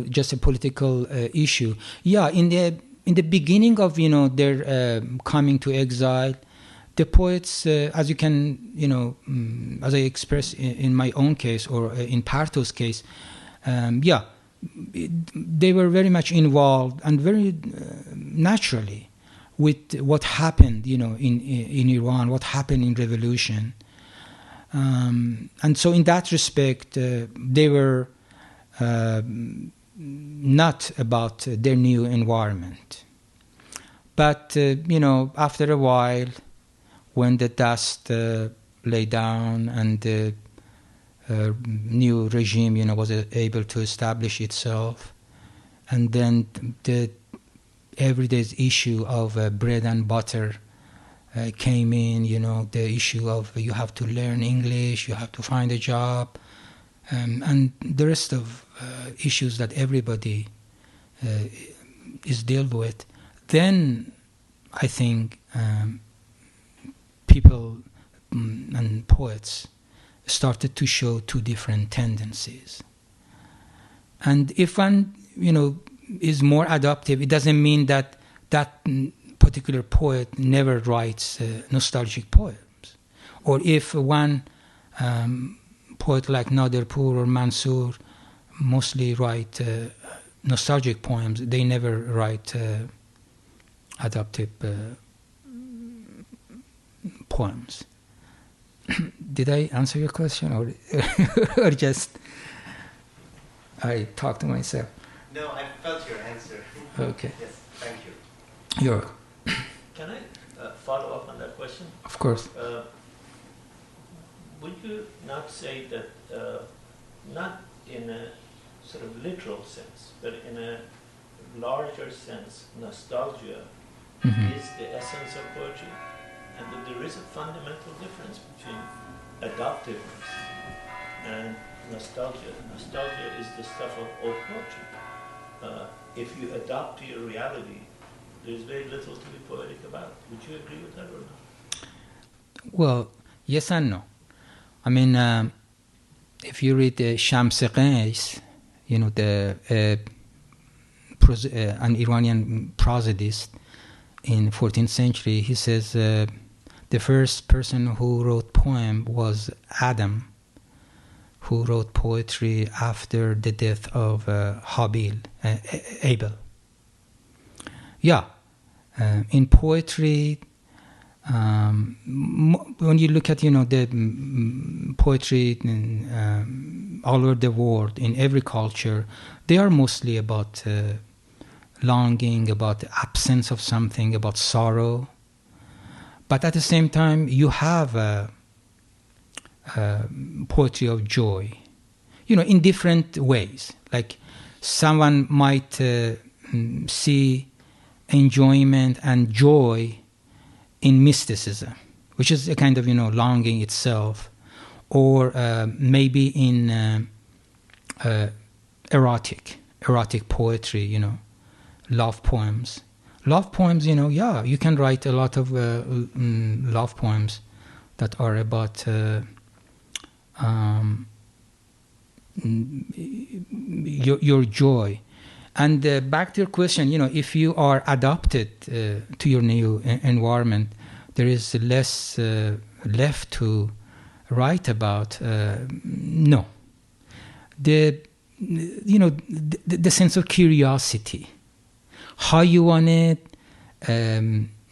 Speaker 1: just a political issue. Yeah, in the beginning of their coming to exile, the poets, as you can as I express in my own case or in Parto's case, they were very much involved and very naturally with what happened, in Iran, what happened in revolution. And so in that respect, they were not about their new environment. But, after a while, when the dust lay down and the new regime, was able to establish itself, and then the everyday issue of bread and butter came in, the issue of you have to learn English, you have to find a job, and the rest of issues that everybody is dealt with. Then I think people and poets started to show two different tendencies. And if one, is more adaptive, it doesn't mean that that particular poet never writes nostalgic poems. Or if one poet like Naderpur or Mansour mostly write nostalgic poems, they never write adaptive poems. Did I answer your question, or or just I talked to myself?
Speaker 5: No, I felt your answer.
Speaker 1: Okay.
Speaker 5: Yes, thank you.
Speaker 1: You're
Speaker 6: Can I follow up on that question?
Speaker 1: Of course.
Speaker 6: Would you not say that, not in a sort of literal sense, but in a larger sense, nostalgia is the essence of poetry, and that there is a fundamental difference between adoptiveness and nostalgia? Nostalgia is the stuff of old poetry. If you adopt to your reality, there's very little to be poetic about. Would you agree with that or not?
Speaker 1: Well, yes and no. I mean, if you read Shams Qais, an Iranian prosodist in 14th century, he says the first person who wrote poem was Adam, who wrote poetry after the death of Abel. Yeah, in poetry, when you look at the poetry all over the world, in every culture, they are mostly about longing, about the absence of something, about sorrow. But at the same time, you have poetry of joy, in different ways. Like someone might see enjoyment and joy in mysticism, which is a kind of longing itself, or maybe in erotic poetry, love poems. Love poems, you can write a lot of love poems that are about your joy. And back to your question, if you are adapted to your new environment, there is less left to write about. No, the sense of curiosity, how you want to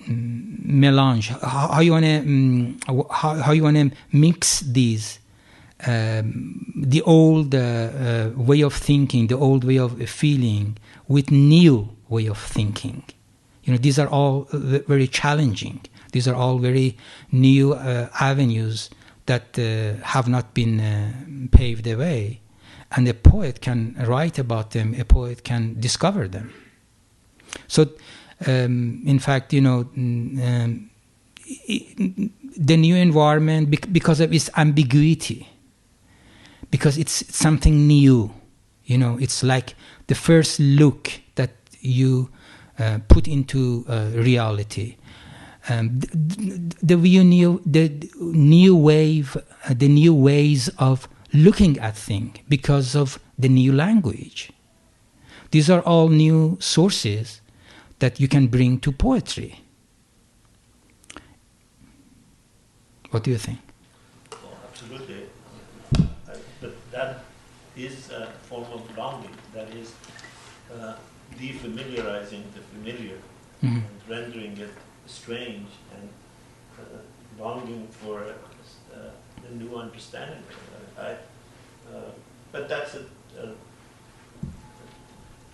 Speaker 1: melange, how you want to mix these. The old way of thinking, the old way of feeling, with new way of thinking. These are all very challenging. These are all very new avenues that have not been paved the way. And a poet can write about them, a poet can discover them. So, in fact, the new environment, because of its ambiguity, because it's something new, it's like the first look that you put into reality. The new ways of looking at things because of the new language. These are all new sources that you can bring to poetry. What do you think?
Speaker 6: Oh, absolutely. But that is a form of longing. That is defamiliarizing the familiar, and rendering it strange, and longing for a new understanding. But that's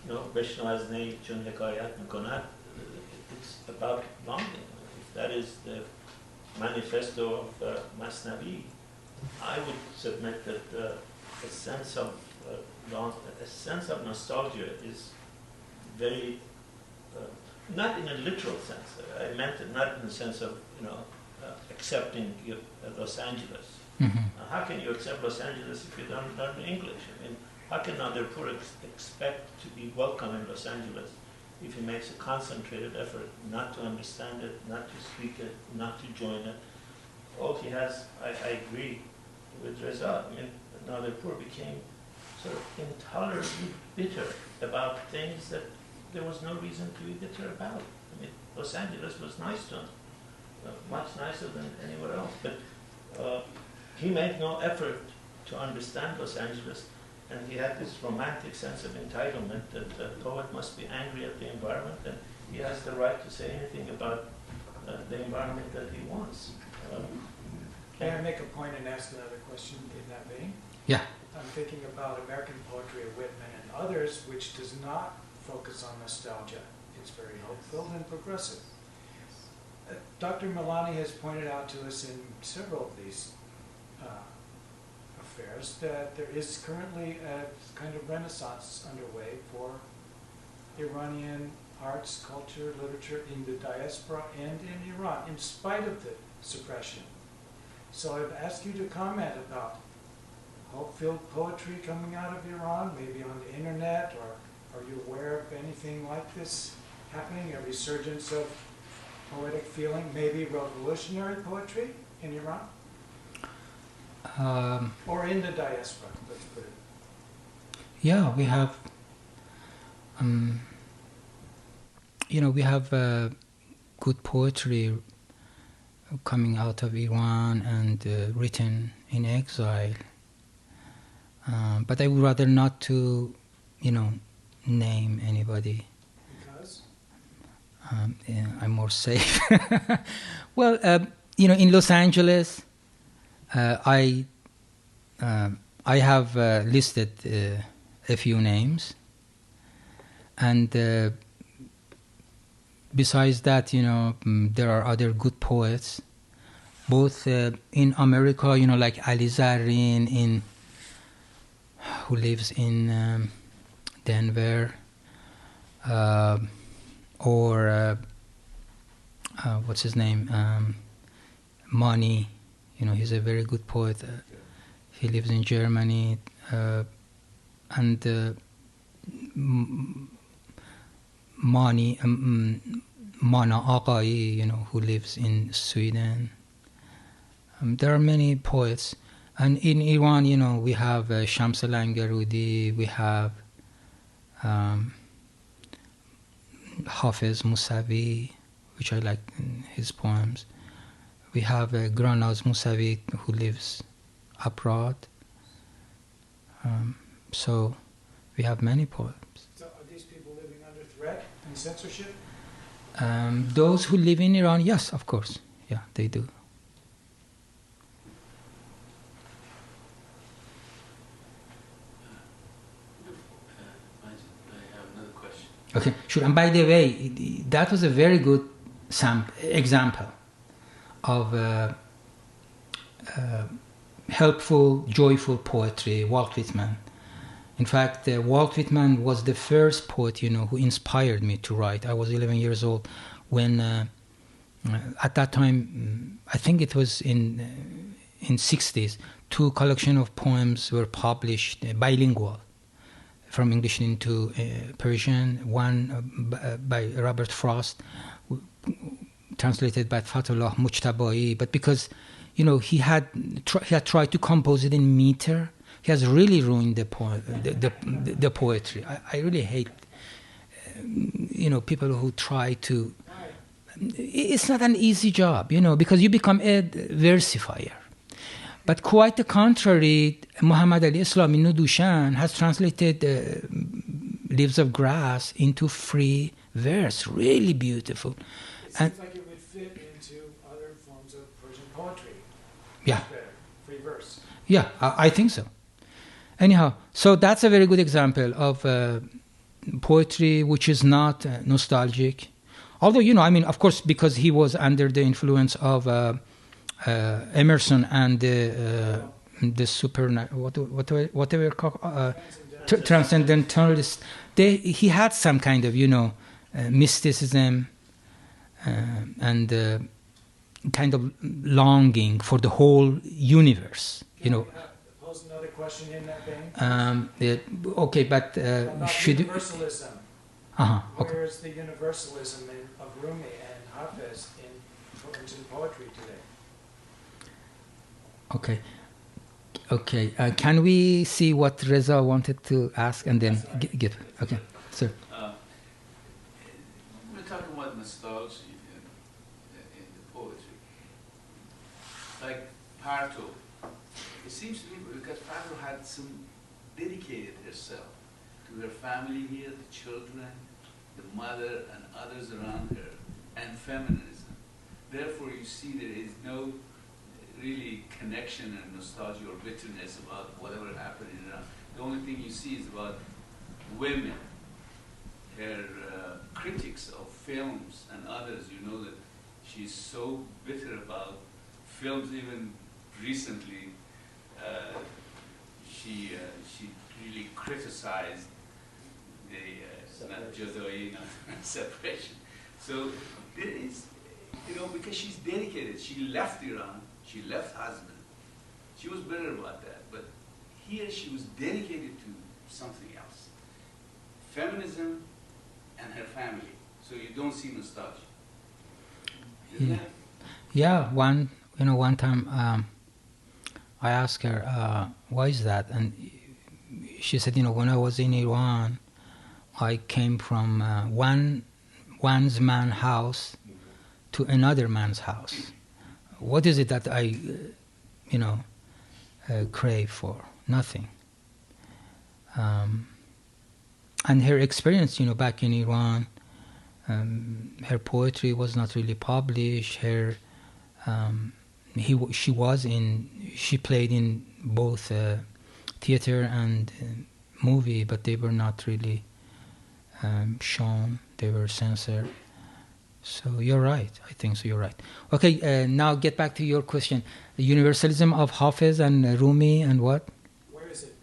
Speaker 6: Beshnazne chun hikayat mikonad. It's about longing. If that is the manifesto of Masnavi, I would submit that a sense of nostalgia is very, not in a literal sense. I meant it not in the sense of accepting Los Angeles. How can you accept Los Angeles if you don't learn English? I mean, how can Nader Pur expect to be welcome in Los Angeles if he makes a concentrated effort not to understand it, not to speak it, not to join it? All he has, I agree with Reza. I mean, Nader Pur became sort of intolerably bitter about things that there was no reason to be bitter about. I mean, Los Angeles was nice to him, much nicer than anywhere else. But he made no effort to understand Los Angeles, and he had this romantic sense of entitlement that the poet must be angry at the environment, and he has the right to say anything about the environment that he wants.
Speaker 7: May I make a point and ask another question in that vein?
Speaker 1: Yeah.
Speaker 7: I'm thinking about American poetry of Whitman and others, which does not focus on nostalgia. It's very hope-filled and progressive. Dr. Milani has pointed out to us in several of these affairs that there is currently a kind of renaissance underway for Iranian arts, culture, literature in the diaspora and in Iran, in spite of the suppression. So I've asked you to comment about hope-filled poetry coming out of Iran, maybe on the internet, or are you aware of anything like this happening, a resurgence of poetic feeling, maybe revolutionary poetry in Iran? Or in the diaspora, let's put it.
Speaker 1: Yeah, we have, we have good poetry coming out of Iran and written in exile. But I would rather not to, name anybody.
Speaker 7: Because?
Speaker 1: I'm more safe. Well, in Los Angeles, I have listed a few names, and besides that, there are other good poets, both in America, like Ali Zarin, who lives in Denver, or what's his name, Mani. He's a very good poet. He lives in Germany, and Mani, Mana Aqai, who lives in Sweden. There are many poets. And in Iran, we have Shams al-Angarudi, we have Hafiz Musavi, which I like his poems. We have Granaz Musavi, who lives abroad. So we have many poems.
Speaker 7: So are these people living under threat and censorship?
Speaker 1: Those who live in Iran, yes, of course. Yeah, they do. Okay, sure. And by the way, that was a very good example of helpful, joyful poetry, Walt Whitman. In fact, Walt Whitman was the first poet, who inspired me to write. I was 11 years old when
Speaker 3: At that time, I think it was in 60s, 2 collection of poems were published bilingual, from English into Persian. One by Robert Frost, translated by Fatullah Mujtabai. But because, he had tried to compose it in meter, he has really ruined the poetry. I really hate, people who try to. It's not an easy job, because you become a versifier. But quite the contrary, Muhammad Ali Islami Nudushan has translated Leaves of Grass into free verse, really beautiful.
Speaker 7: It seems like it would fit into other forms of Persian poetry.
Speaker 3: Yeah.
Speaker 7: Free verse.
Speaker 3: Yeah, I think so. Anyhow, so that's a very good example of poetry which is not nostalgic. Although, of course, because he was under the influence of Emerson and the whatever transcendentalists, he had some kind of, mysticism and kind of longing for the whole universe,
Speaker 7: Pose another question in that vein.
Speaker 3: Okay, but should
Speaker 7: universalism.
Speaker 3: Okay.
Speaker 7: Where is the universalism of Rumi and Hafiz in Persian poetry today?
Speaker 3: Okay. Can we see what Reza wanted to ask and then give? Okay, sir.
Speaker 4: We're talking about nostalgia in the poetry. Like Parto. It seems to me because Parto had dedicated herself to her family here, the children, the mother, and others around her, and feminism. Therefore, you see there is no really connection and nostalgia or bitterness about whatever happened in Iran. The only thing you see is about women, her critics of films and others. You know that she's so bitter about films. Even recently, she really criticized the Jodoi, separation. So there is, because she's dedicated. She left Iran. She left husband. She was bitter about that. But here she was dedicated to something else. Feminism and her family. So you don't see nostalgia.
Speaker 3: Yeah. One time I asked her, why is that? And she said, when I was in Iran, I came from one man's house to another man's house. What is it that I, crave for? Nothing. And her experience, back in Iran, her poetry was not really published. She played in both theater and movie, but they were not really shown. They were censored. So you're right. I think so. You're right. Okay. Now get back to your question. The universalism of Hafiz and Rumi and what?
Speaker 7: Where is it?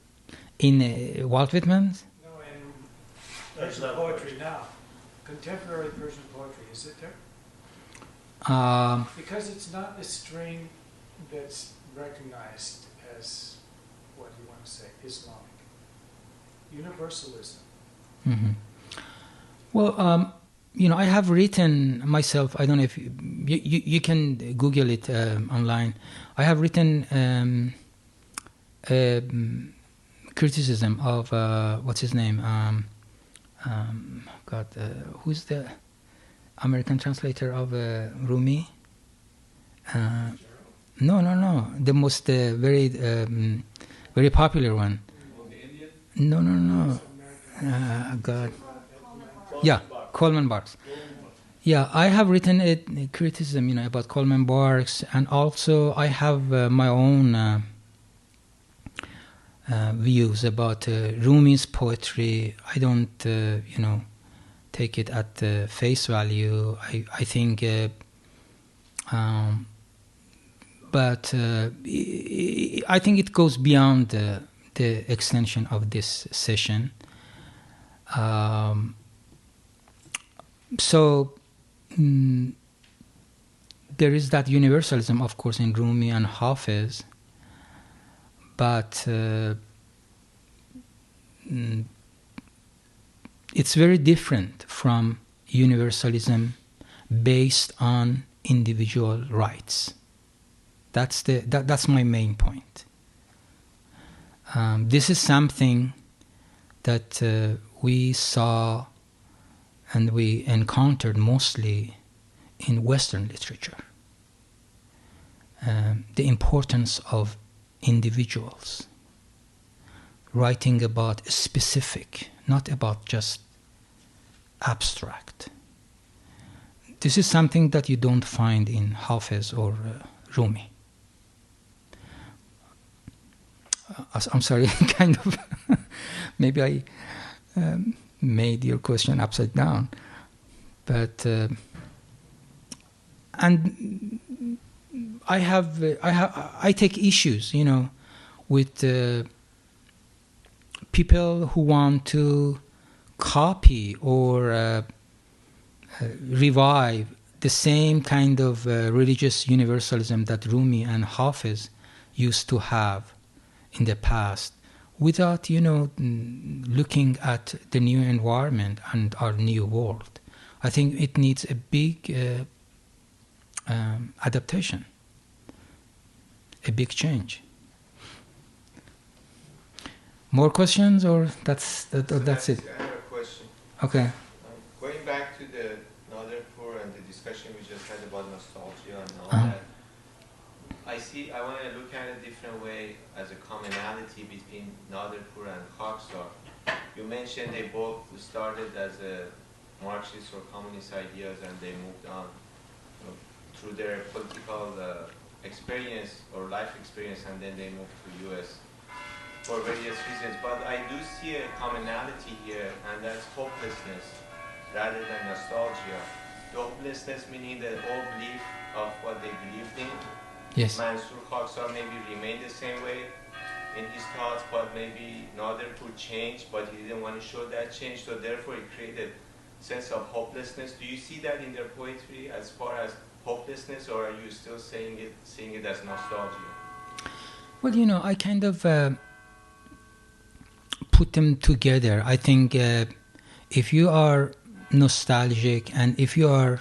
Speaker 3: In Walt Whitman's?
Speaker 7: No, in Persian poetry now. Contemporary Persian poetry. Is it there? Because it's not a string that's recognized as, what do you want to say, Islamic. Universalism.
Speaker 3: Mm-hmm. Well, I have written myself, I don't know if you can Google it online. I have written criticism of, what's his name? Who's the American translator of Rumi? No. The most very popular one. No. God. Yeah, Coleman Barks. Yeah, I have written a criticism, about Coleman Barks, and also I have my own views about Rumi's poetry. I don't, take it at face value. I think, but I think it goes beyond the extension of this session. So there is that universalism, of course, in Rumi and Hafiz, but it's very different from universalism based on individual rights. That's my main point. This is something that we saw and we encountered mostly in Western literature. The importance of individuals writing about specific, not about just abstract. This is something that you don't find in Hafiz or Rumi. I'm sorry, kind of, maybe I made your question upside down, but and I take issues, with people who want to copy or revive the same kind of religious universalism that Rumi and Hafiz used to have in the past, without, looking at the new environment and our new world. I think it needs a big adaptation, a big change. More questions, or that's it?
Speaker 5: I have a question.
Speaker 3: Okay.
Speaker 5: Going back to the Naderpur and the discussion we just had about nostalgia and all that, I want to look at it a different way as a commonality between Naderpur and Khaksar. You mentioned they both started as a Marxist or communist ideas, and they moved on through their political experience or life experience, and then they moved to U.S. for various reasons. But I do see a commonality here, and that's hopelessness rather than nostalgia. The hopelessness meaning the old belief of what they believed in.
Speaker 3: Yes.
Speaker 5: Mansur Khaksar maybe remained the same way in his thoughts, but maybe Naderpur changed, but he didn't want to show that change, so therefore it created a sense of hopelessness. Do you see that in their poetry as far as hopelessness, or are you still seeing it as nostalgia?
Speaker 3: Well, I kind of put them together. I think if you are nostalgic and if you are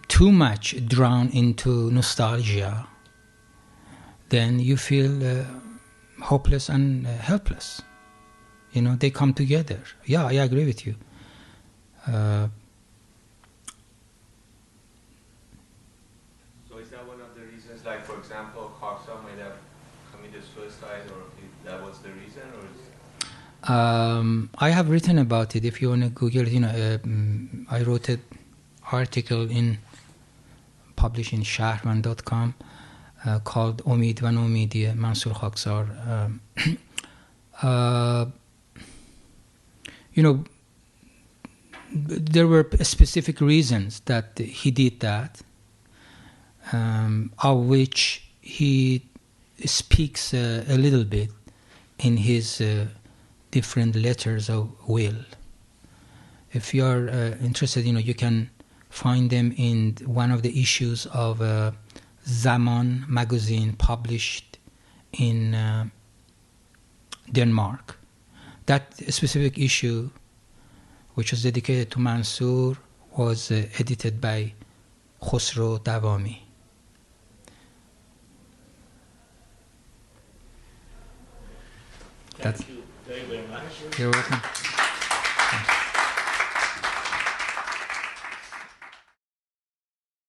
Speaker 3: too much drawn into nostalgia, then you feel hopeless and helpless. They come together. Yeah, I agree with you.
Speaker 5: So is that one of the reasons, like for example, Khaksar might have committed suicide, or if that was the reason, or is...
Speaker 3: I have written about it. If you want to Google it, I wrote an article published in shahrman.com called Omid wa Nomidi Mansur Khaksar. There were specific reasons that he did that, of which he speaks a little bit in his different letters of will. If you are interested, you can find them in one of the issues of Zaman magazine published in Denmark. That specific issue, which was dedicated to Mansur, was edited by Khosrow Dawami.
Speaker 6: Thank you very, very much.
Speaker 3: You're welcome.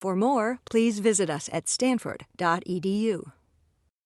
Speaker 8: For more, please visit us at stanford.edu.